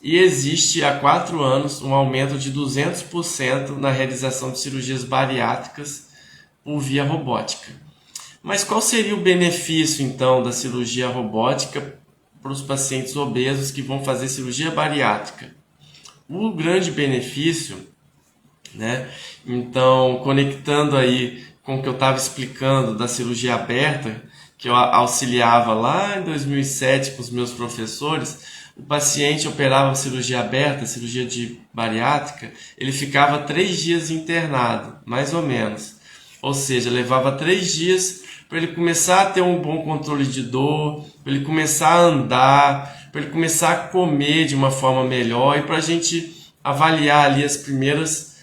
E existe há 4 anos um aumento de 200% na realização de cirurgias bariátricas por via robótica. Mas qual seria o benefício então da cirurgia robótica para os pacientes obesos que vão fazer cirurgia bariátrica? O grande benefício, né? Então, conectando aí com o que eu estava explicando da cirurgia aberta, que eu auxiliava lá em 2007 com os meus professores, o paciente operava cirurgia aberta, cirurgia de bariátrica, ele ficava 3 dias internado, mais ou menos. Ou seja, levava 3 dias para ele começar a ter um bom controle de dor, para ele começar a andar, para ele começar a comer de uma forma melhor e para a gente avaliar ali as primeiras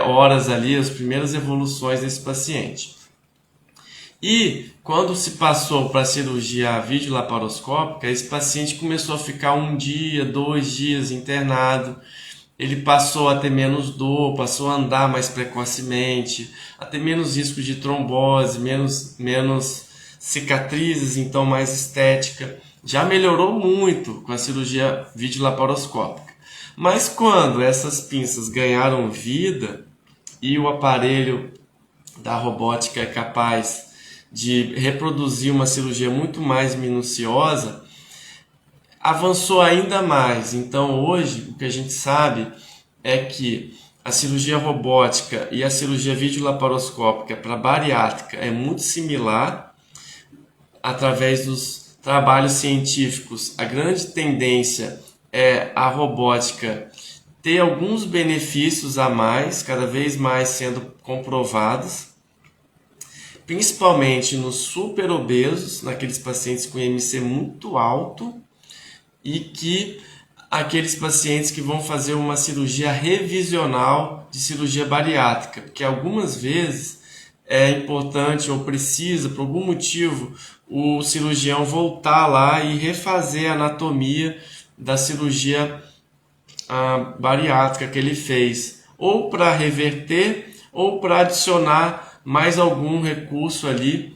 horas ali, as primeiras evoluções desse paciente. E quando se passou para a cirurgia videolaparoscópica, esse paciente começou a ficar 1 dia, 2 dias internado. Ele passou a ter menos dor, passou a andar mais precocemente, a ter menos risco de trombose, menos cicatrizes, então mais estética. Já melhorou muito com a cirurgia videolaparoscópica. Mas quando essas pinças ganharam vida e o aparelho da robótica é capaz de reproduzir uma cirurgia muito mais minuciosa, avançou ainda mais. Então hoje o que a gente sabe é que a cirurgia robótica e a cirurgia videolaparoscópica para bariátrica é muito similar. Através dos trabalhos científicos, a grande tendência é a robótica ter alguns benefícios a mais, cada vez mais sendo comprovados, principalmente nos super obesos, naqueles pacientes com IMC muito alto, e que aqueles pacientes que vão fazer uma cirurgia revisional de cirurgia bariátrica, porque algumas vezes é importante ou precisa, por algum motivo, o cirurgião voltar lá e refazer a anatomia da cirurgia bariátrica que ele fez, ou para reverter ou para adicionar mais algum recurso ali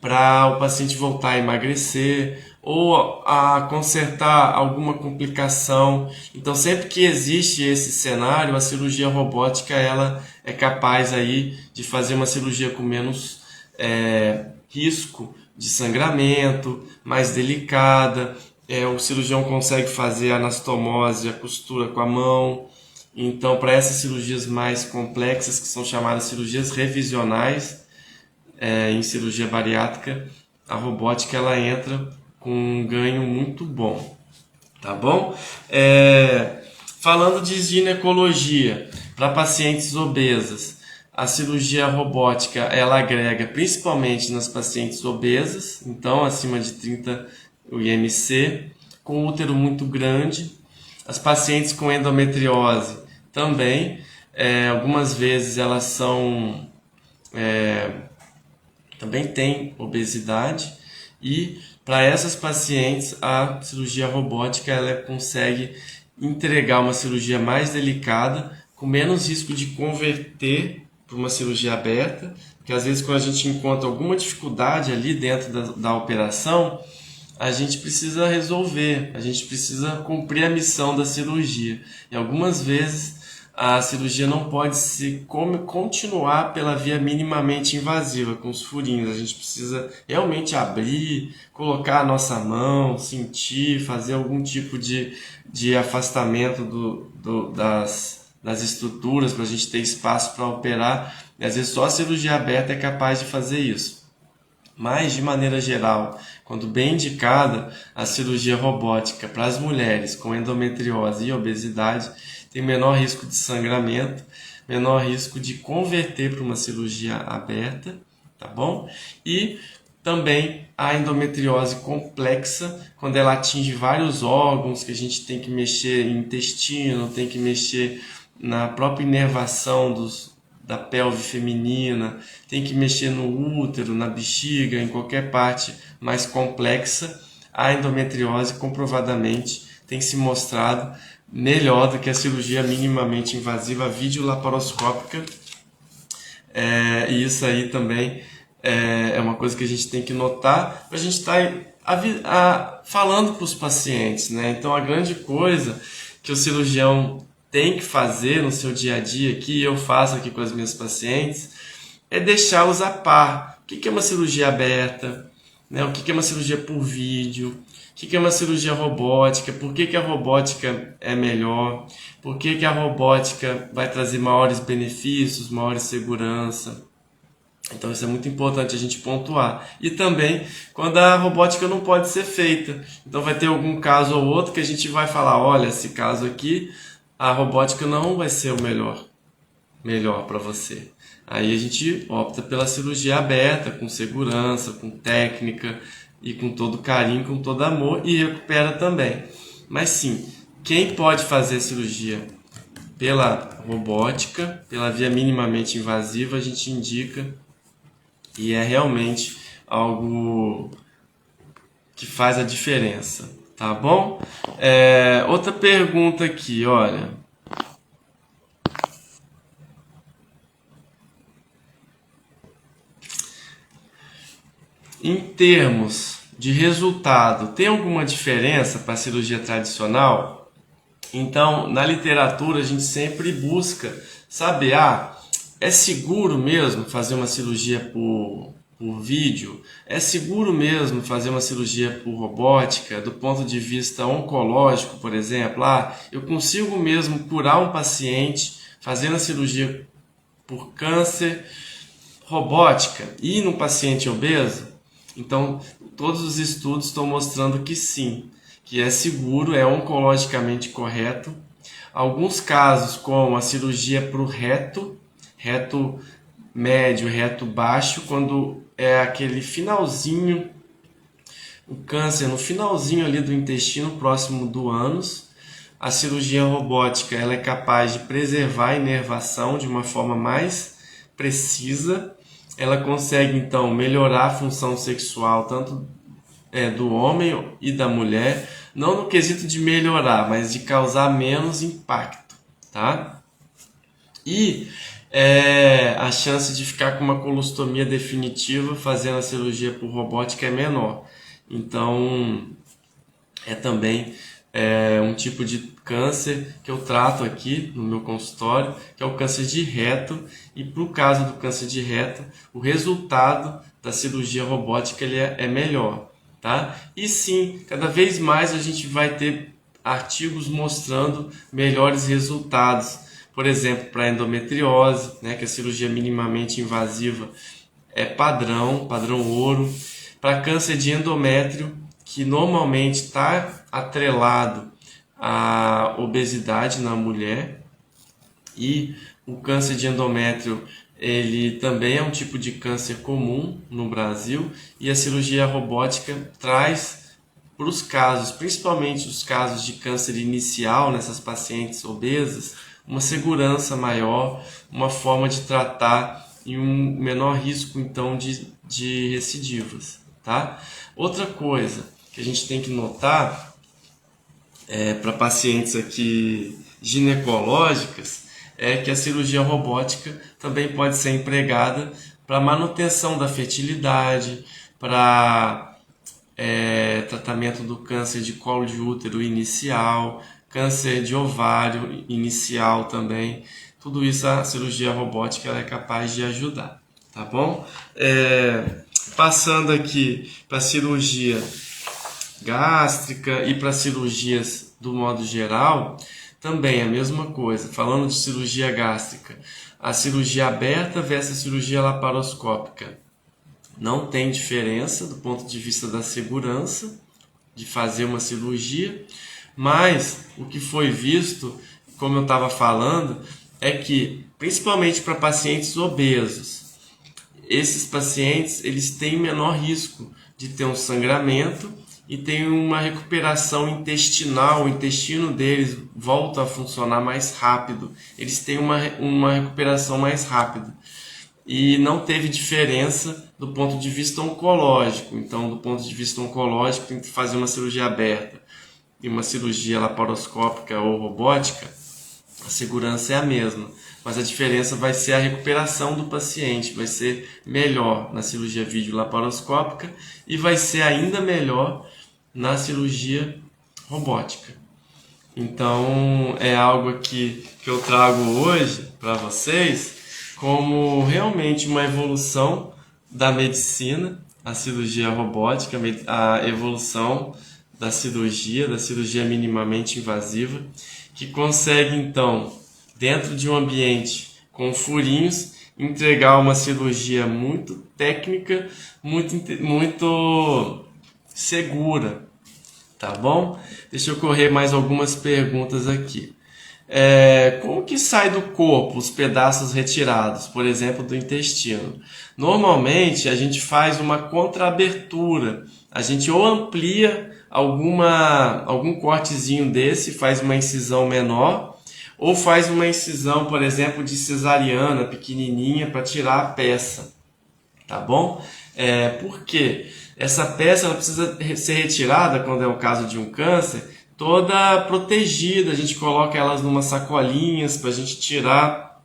para o paciente voltar a emagrecer ou a consertar alguma complicação. Então, sempre que existe esse cenário, a cirurgia robótica ela é capaz aí de fazer uma cirurgia com menos risco de sangramento, mais delicada. O cirurgião consegue fazer a anastomose, a costura com a mão. Então, para essas cirurgias mais complexas, que são chamadas cirurgias revisionais, em cirurgia bariátrica, a robótica ela entra com um ganho muito bom, tá bom? Falando de ginecologia, para pacientes obesas, a cirurgia robótica ela agrega principalmente nas pacientes obesas, então acima de 30 IMC, com útero muito grande. As pacientes com endometriose também, algumas vezes elas são também têm obesidade, e para essas pacientes a cirurgia robótica ela consegue entregar uma cirurgia mais delicada, com menos risco de converter para uma cirurgia aberta, porque às vezes quando a gente encontra alguma dificuldade ali dentro da operação, a gente precisa resolver, a gente precisa cumprir a missão da cirurgia. E algumas vezes a cirurgia não pode continuar pela via minimamente invasiva, com os furinhos. A gente precisa realmente abrir, colocar a nossa mão, sentir, fazer algum tipo de afastamento das estruturas para a gente ter espaço para operar. E às vezes só a cirurgia aberta é capaz de fazer isso. Mas, de maneira geral, quando bem indicada, a cirurgia robótica para as mulheres com endometriose e obesidade tem menor risco de sangramento, menor risco de converter para uma cirurgia aberta, tá bom? E também a endometriose complexa, quando ela atinge vários órgãos, que a gente tem que mexer em intestino, tem que mexer na própria inervação da pelve feminina, tem que mexer no útero, na bexiga, em qualquer parte mais complexa. A endometriose comprovadamente tem se mostrado melhor do que a cirurgia minimamente invasiva videolaparoscópica. E isso aí também é uma coisa que a gente tem que notar para a gente estar falando para os pacientes, né? Então a grande coisa que o cirurgião tem que fazer no seu dia a dia, que eu faço aqui com as minhas pacientes, é deixá-los a par. O que é uma cirurgia aberta? Né? O que é uma cirurgia por vídeo? O que é uma cirurgia robótica? Por que a robótica é melhor? Por que a robótica vai trazer maiores benefícios, maior segurança? Então isso é muito importante a gente pontuar. E também quando a robótica não pode ser feita. Então vai ter algum caso ou outro que a gente vai falar, olha, esse caso aqui, a robótica não vai ser o melhor para você. Aí a gente opta pela cirurgia aberta, com segurança, com técnica e com todo carinho, com todo amor, e recupera também. Mas sim, quem pode fazer a cirurgia pela robótica, pela via minimamente invasiva, a gente indica, e é realmente algo que faz a diferença. Tá bom? Outra pergunta aqui, olha. Em termos de resultado, tem alguma diferença para a cirurgia tradicional? Então, na literatura, a gente sempre busca saber, é seguro mesmo fazer uma cirurgia por vídeo? É seguro mesmo fazer uma cirurgia por robótica do ponto de vista oncológico, por exemplo? Eu consigo mesmo curar um paciente fazendo a cirurgia por câncer robótica e no paciente obeso? Então, todos os estudos estão mostrando que sim, que é seguro, é oncologicamente correto. Alguns casos, como a cirurgia para o reto médio, reto baixo, quando é aquele finalzinho, o câncer no finalzinho ali do intestino, próximo do ânus, a cirurgia robótica ela é capaz de preservar a inervação de uma forma mais precisa. Ela consegue então melhorar a função sexual tanto do homem e da mulher, não no quesito de melhorar, mas de causar menos impacto, tá? E a chance de ficar com uma colostomia definitiva fazendo a cirurgia por robótica é menor. Então, é também um tipo de câncer que eu trato aqui no meu consultório, que é o câncer de reto, e para o caso do câncer de reto, o resultado da cirurgia robótica ele é melhor, tá? E sim, cada vez mais a gente vai ter artigos mostrando melhores resultados. Por exemplo, para endometriose, né, que é a cirurgia minimamente invasiva é padrão ouro. Para câncer de endométrio, que normalmente está atrelado à obesidade na mulher, e o câncer de endométrio ele também é um tipo de câncer comum no Brasil, e a cirurgia robótica traz para os casos, principalmente os casos de câncer inicial nessas pacientes obesas, uma segurança maior, uma forma de tratar e um menor risco então de recidivas, tá? Outra coisa que a gente tem que notar para pacientes aqui ginecológicas é que a cirurgia robótica também pode ser empregada para manutenção da fertilidade, para tratamento do câncer de colo de útero inicial, câncer de ovário inicial também. Tudo isso a cirurgia robótica ela é capaz de ajudar, tá bom? Passando aqui para a cirurgia gástrica e para cirurgias do modo geral, também a mesma coisa. Falando de cirurgia gástrica, a cirurgia aberta versus a cirurgia laparoscópica não tem diferença do ponto de vista da segurança de fazer uma cirurgia, mas o que foi visto, como eu estava falando, é que principalmente para pacientes obesos, esses pacientes eles têm menor risco de ter um sangramento e tem uma recuperação intestinal, o intestino deles volta a funcionar mais rápido, eles têm uma recuperação mais rápida. E não teve diferença do ponto de vista oncológico. Então, do ponto de vista oncológico, tem que fazer uma cirurgia aberta e uma cirurgia laparoscópica ou robótica, a segurança é a mesma, mas a diferença vai ser a recuperação do paciente, vai ser melhor na cirurgia vídeo-laparoscópica e vai ser ainda melhor na cirurgia robótica. Então, é algo aqui que eu trago hoje para vocês como realmente uma evolução da medicina, a cirurgia robótica, a evolução da cirurgia minimamente invasiva, que consegue então, dentro de um ambiente com furinhos, entregar uma cirurgia muito técnica, muito segura, tá bom? Deixa eu correr mais algumas perguntas aqui. Como que sai do corpo os pedaços retirados, por exemplo, do intestino? Normalmente a gente faz uma contraabertura, a gente ou amplia algum cortezinho desse, faz uma incisão menor, ou faz uma incisão, por exemplo, de cesariana, pequenininha, para tirar a peça, tá bom? Porque essa peça ela precisa ser retirada, quando é o caso de um câncer, toda protegida, a gente coloca elas numa sacolinhas para a gente tirar,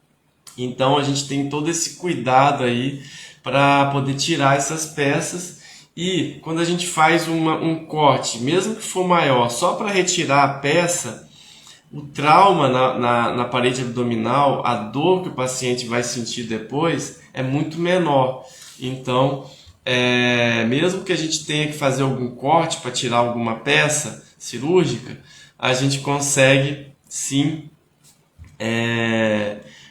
então a gente tem todo esse cuidado aí para poder tirar essas peças. E quando a gente faz um corte, mesmo que for maior, só para retirar a peça, o trauma na parede abdominal, a dor que o paciente vai sentir depois é muito menor. Então, mesmo que a gente tenha que fazer algum corte para tirar alguma peça cirúrgica, a gente consegue sim,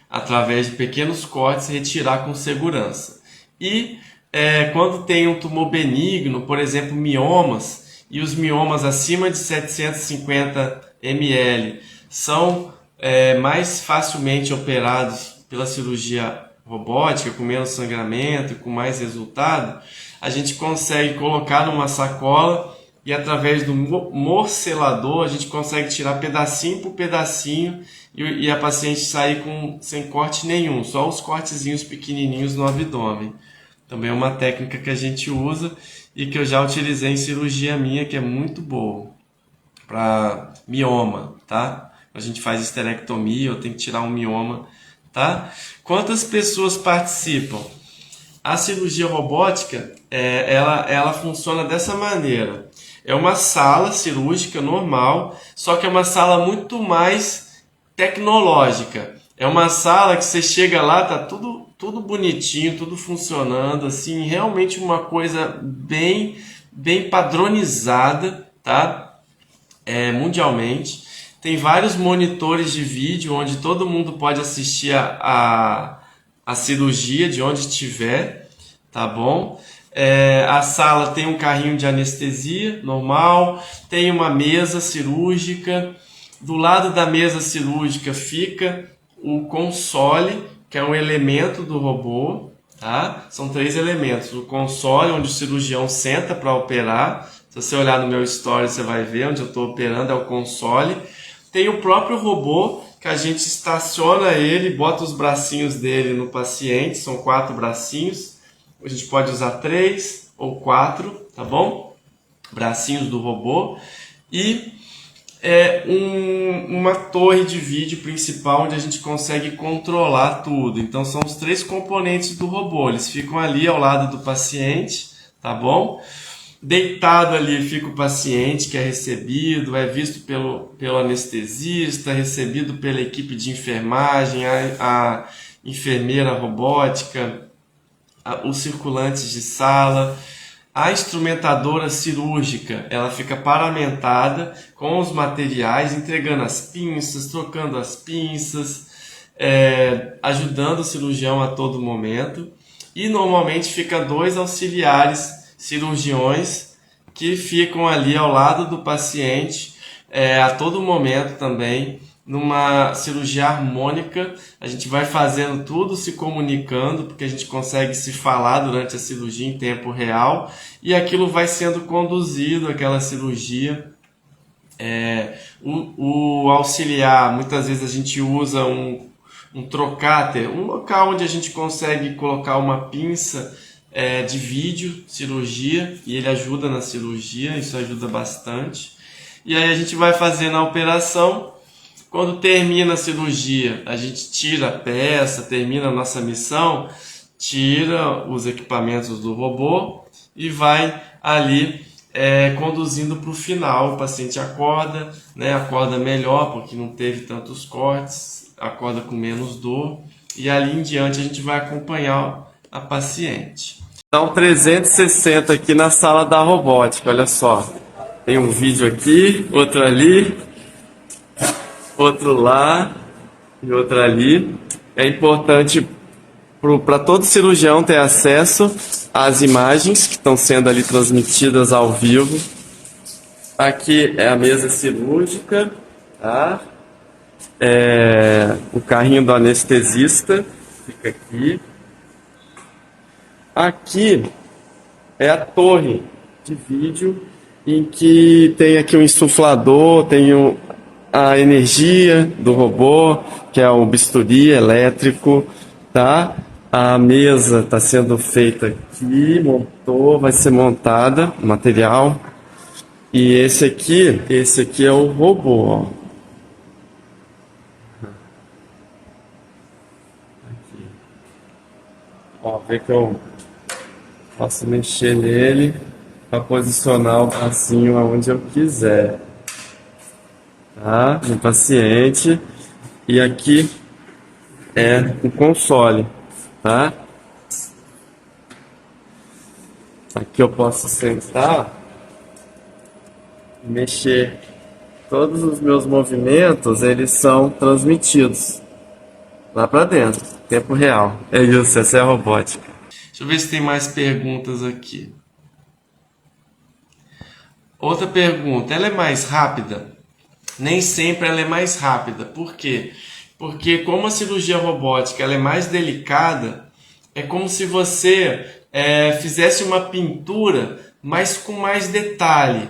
através de pequenos cortes, retirar com segurança. E quando tem um tumor benigno, por exemplo, miomas, e os miomas acima de 750 ml são mais facilmente operados pela cirurgia robótica, com menos sangramento e com mais resultado, a gente consegue colocar numa sacola e através do morcelador a gente consegue tirar pedacinho por pedacinho e a paciente sair sem corte nenhum, só os cortezinhos pequenininhos no abdômen. Também é uma técnica que a gente usa e que eu já utilizei em cirurgia minha, que é muito boa para mioma, tá? A gente faz esterectomia, eu tenho que tirar um mioma, tá? Quantas pessoas participam? A cirurgia robótica, ela funciona dessa maneira. É uma sala cirúrgica normal, só que é uma sala muito mais tecnológica. É uma sala que você chega lá, tá tudo bonitinho, tudo funcionando, assim, realmente uma coisa bem padronizada, tá? Mundialmente. Tem vários monitores de vídeo onde todo mundo pode assistir a cirurgia de onde estiver, tá bom? A sala tem um carrinho de anestesia normal, tem uma mesa cirúrgica. Do lado da mesa cirúrgica fica o console, que é um elemento do robô, tá? São 3 elementos. O console, onde o cirurgião senta para operar. Se você olhar no meu story, você vai ver onde eu estou operando, é o console. Tem o próprio robô, que a gente estaciona ele, bota os bracinhos dele no paciente, são 4 bracinhos. A gente pode usar 3 ou 4, tá bom? Bracinhos do robô. E uma torre de vídeo principal onde a gente consegue controlar tudo. Então são os 3 componentes do robô. Eles ficam ali ao lado do paciente, tá bom? Deitado ali fica o paciente que é recebido, é visto pelo anestesista, recebido pela equipe de enfermagem, a enfermeira robótica, os circulantes de sala. A instrumentadora cirúrgica, ela fica paramentada com os materiais, entregando as pinças, trocando as pinças, ajudando o cirurgião a todo momento. E normalmente fica 2 auxiliares cirurgiões que ficam ali ao lado do paciente a todo momento também. Numa cirurgia harmônica, a gente vai fazendo tudo se comunicando, porque a gente consegue se falar durante a cirurgia em tempo real, e aquilo vai sendo conduzido, aquela cirurgia. O auxiliar, muitas vezes a gente usa um trocáter, um local onde a gente consegue colocar uma pinça de vídeo, cirurgia, e ele ajuda na cirurgia, isso ajuda bastante. E aí a gente vai fazendo a operação. Quando termina a cirurgia, a gente tira a peça, termina a nossa missão, tira os equipamentos do robô e vai ali conduzindo para o final. O paciente acorda, né, acorda melhor porque não teve tantos cortes, acorda com menos dor, e ali em diante a gente vai acompanhar a paciente. Então 360 aqui na sala da robótica, olha só. Tem um vídeo aqui, outro ali, outro lá e outro ali. É importante para todo cirurgião ter acesso às imagens que estão sendo ali transmitidas ao vivo. Aqui é a mesa cirúrgica, tá? O carrinho do anestesista fica aqui. Aqui é a torre de vídeo em que tem aqui um insuflador, tem a energia do robô, que é o bisturi elétrico, tá? A mesa está sendo feita aqui, vai ser montada, material. E esse aqui é o robô, ó. Aqui. Ó, vê que eu posso mexer nele para posicionar o bracinho aonde eu quiser. Tá? No paciente. E aqui é o console, tá? Aqui eu posso sentar e mexer. Todos os meus movimentos, eles são transmitidos lá para dentro, tempo real. É isso, essa é a robótica. Deixa eu ver se tem mais perguntas aqui. Outra pergunta, ela é mais rápida? Nem sempre ela é mais rápida. Por quê? Porque como a cirurgia robótica ela é mais delicada, é como se você fizesse uma pintura, mas com mais detalhe.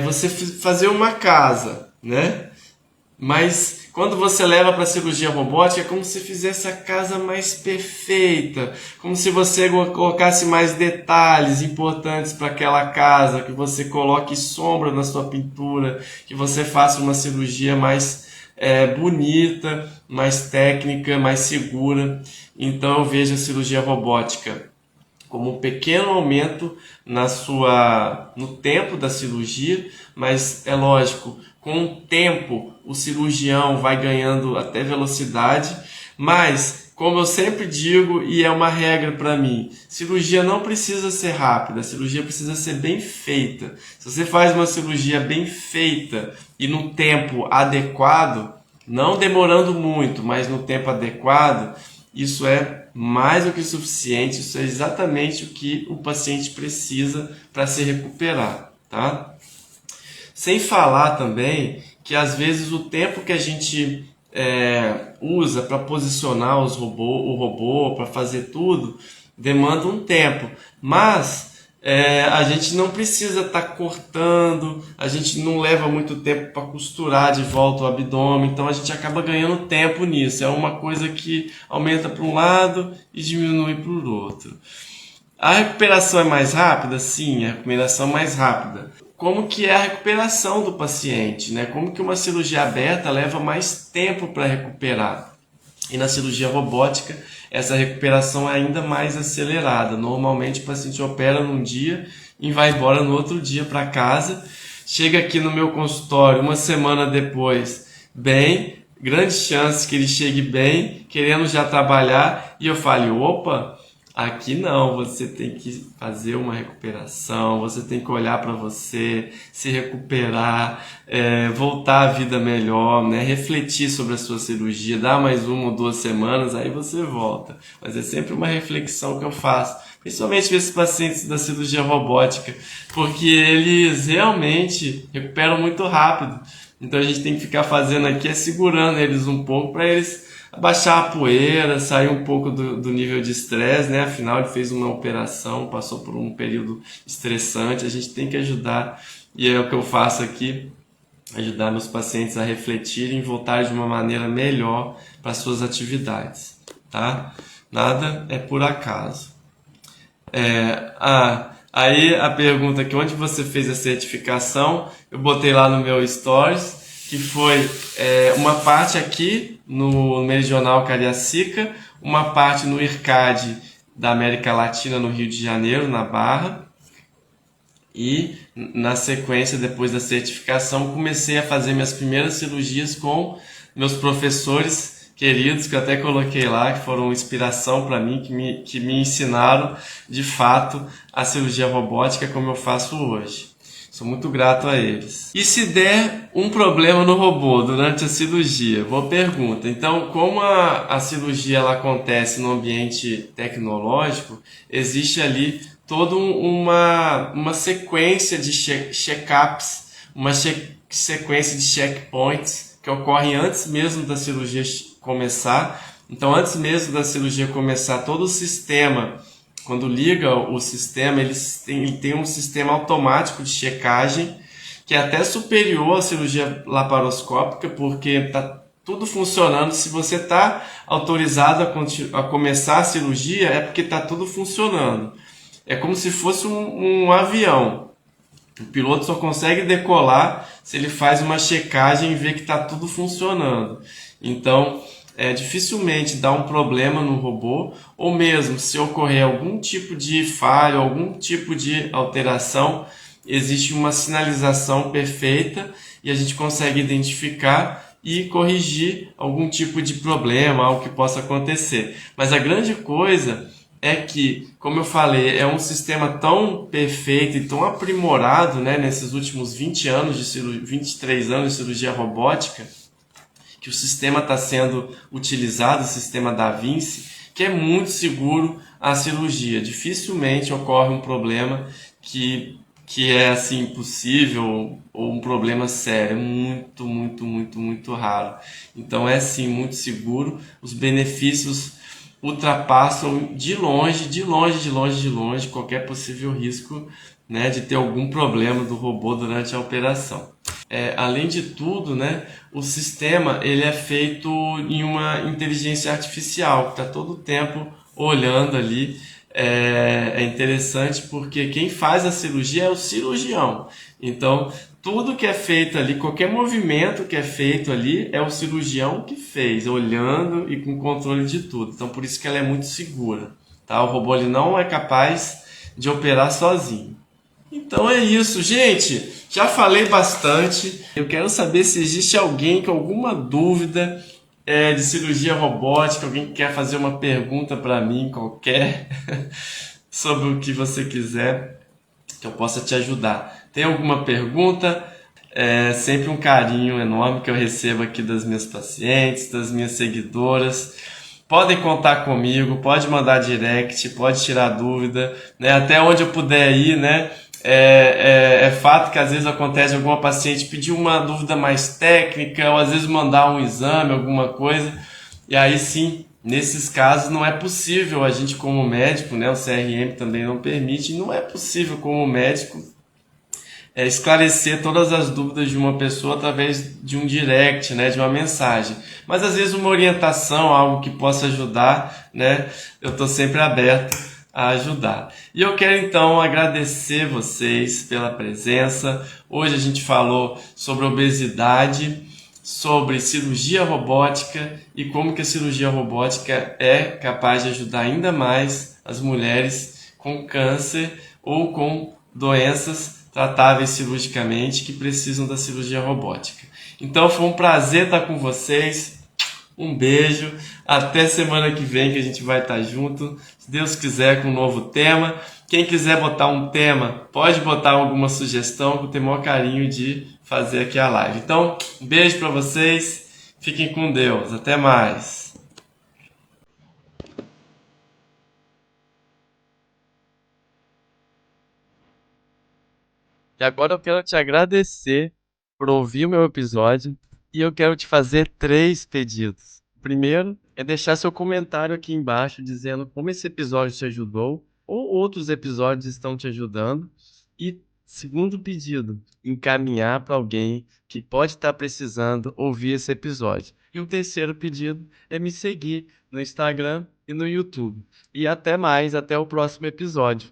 Você fazer uma casa, né? Mas quando você leva para a cirurgia robótica, é como se fizesse a casa mais perfeita, como se você colocasse mais detalhes importantes para aquela casa, que você coloque sombra na sua pintura, que você faça uma cirurgia mais bonita, mais técnica, mais segura. Então eu vejo a cirurgia robótica como um pequeno aumento no tempo da cirurgia, mas é lógico, com o tempo o cirurgião vai ganhando até velocidade, mas como eu sempre digo, e é uma regra para mim, cirurgia não precisa ser rápida, a cirurgia precisa ser bem feita. Se você faz uma cirurgia bem feita e no tempo adequado, não demorando muito, mas no tempo adequado, isso é mais do que suficiente, isso é exatamente o que o paciente precisa para se recuperar, tá? Sem falar também que às vezes o tempo que a gente usa para posicionar o robô, para fazer tudo, demanda um tempo, mas a gente não precisa estar cortando, a gente não leva muito tempo para costurar de volta o abdômen, então a gente acaba ganhando tempo nisso. É uma coisa que aumenta para um lado e diminui para o outro. A recuperação é mais rápida? Sim, a recuperação é mais rápida. Como que é a recuperação do paciente, né? Como que uma cirurgia aberta leva mais tempo para recuperar? E na cirurgia robótica, essa recuperação é ainda mais acelerada. Normalmente o paciente opera num dia e vai embora no outro dia para casa. Chega aqui no meu consultório uma semana depois, bem, grande chance que ele chegue bem, querendo já trabalhar, e eu falo, opa, aqui não, você tem que fazer uma recuperação, você tem que olhar para você, se recuperar, voltar à vida melhor, né? Refletir sobre a sua cirurgia, dar mais 1 ou 2 semanas, aí você volta. Mas é sempre uma reflexão que eu faço, principalmente com esses pacientes da cirurgia robótica, porque eles realmente recuperam muito rápido. Então a gente tem que ficar fazendo aqui, segurando eles um pouco para eles abaixar a poeira, sair um pouco do nível de estresse, né? Afinal, ele fez uma operação, passou por um período estressante, a gente tem que ajudar, e é o que eu faço aqui, ajudar meus pacientes a refletirem e voltarem de uma maneira melhor para as suas atividades, tá? Nada é por acaso. Aí a pergunta aqui, onde você fez a certificação? Eu botei lá no meu Stories, que foi uma parte aqui no Meridional Cariacica, uma parte no IRCAD da América Latina, no Rio de Janeiro, na Barra, e na sequência, depois da certificação, comecei a fazer minhas primeiras cirurgias com meus professores queridos, que eu até coloquei lá, que foram inspiração para mim, que me ensinaram de fato a cirurgia robótica como eu faço hoje. Sou muito grato a eles. E se der um problema no robô durante a cirurgia? Boa pergunta. Então, como a cirurgia ela acontece no ambiente tecnológico, existe ali toda uma sequência de check-ups, uma sequência de checkpoints que ocorrem antes mesmo da cirurgia começar. Então, antes mesmo da cirurgia começar, todo o sistema, quando liga o sistema, ele tem um sistema automático de checagem que é até superior à cirurgia laparoscópica, porque está tudo funcionando. Se você está autorizado a começar a cirurgia, é porque está tudo funcionando. É como se fosse um avião. O piloto só consegue decolar se ele faz uma checagem e vê que está tudo funcionando. Então, dificilmente dá um problema no robô, ou mesmo se ocorrer algum tipo de falha, algum tipo de alteração, existe uma sinalização perfeita e a gente consegue identificar e corrigir algum tipo de problema, algo que possa acontecer. Mas a grande coisa é que, como eu falei, é um sistema tão perfeito e tão aprimorado, né, nesses últimos 23 anos de cirurgia robótica, que o sistema está sendo utilizado, o sistema Da Vinci, que é muito seguro a cirurgia. Dificilmente ocorre um problema que é assim impossível ou um problema sério. É muito, muito, muito, muito raro. Então é sim muito seguro. Os benefícios ultrapassam de longe qualquer possível risco, né, de ter algum problema do robô durante a operação. Além de tudo, né, o sistema ele é feito em uma inteligência artificial, que está todo o tempo olhando ali. É interessante porque quem faz a cirurgia é o cirurgião. Então, tudo que é feito ali, qualquer movimento que é feito ali, é o cirurgião que fez, olhando e com controle de tudo. Então, por isso que ela é muito segura, tá? O robô ele não é capaz de operar sozinho. Então é isso, gente. Já falei bastante. Eu quero saber se existe alguém com alguma dúvida de cirurgia robótica, alguém que quer fazer uma pergunta para mim qualquer sobre o que você quiser, que eu possa te ajudar. Tem alguma pergunta? É sempre um carinho enorme que eu recebo aqui das minhas pacientes, das minhas seguidoras. Podem contar comigo, pode mandar direct, pode tirar dúvida, né? Até onde eu puder ir, né? É fato que às vezes acontece alguma paciente pedir uma dúvida mais técnica, ou às vezes mandar um exame, alguma coisa, e aí sim, nesses casos não é possível a gente como médico, né? O CRM também não permite, não é possível como médico esclarecer todas as dúvidas de uma pessoa através de um direct, né, de uma mensagem. Mas às vezes uma orientação, algo que possa ajudar, né, eu estou sempre aberto a ajudar. E eu quero então agradecer vocês pela presença. Hoje a gente falou sobre obesidade, sobre cirurgia robótica e como que a cirurgia robótica é capaz de ajudar ainda mais as mulheres com câncer ou com doenças tratáveis cirurgicamente que precisam da cirurgia robótica. Então foi um prazer estar com vocês. Um beijo. Até semana que vem que a gente vai estar junto. Se Deus quiser, com um novo tema. Quem quiser botar um tema, pode botar alguma sugestão, que eu tenho o maior carinho de fazer aqui a live. Então, um beijo para vocês. Fiquem com Deus. Até mais. E agora eu quero te agradecer por ouvir o meu episódio e eu quero te fazer 3 pedidos. O primeiro é deixar seu comentário aqui embaixo dizendo como esse episódio te ajudou ou outros episódios estão te ajudando. E segundo pedido, encaminhar para alguém que pode estar precisando ouvir esse episódio. E o terceiro pedido é me seguir no Instagram e no YouTube. E até mais, até o próximo episódio.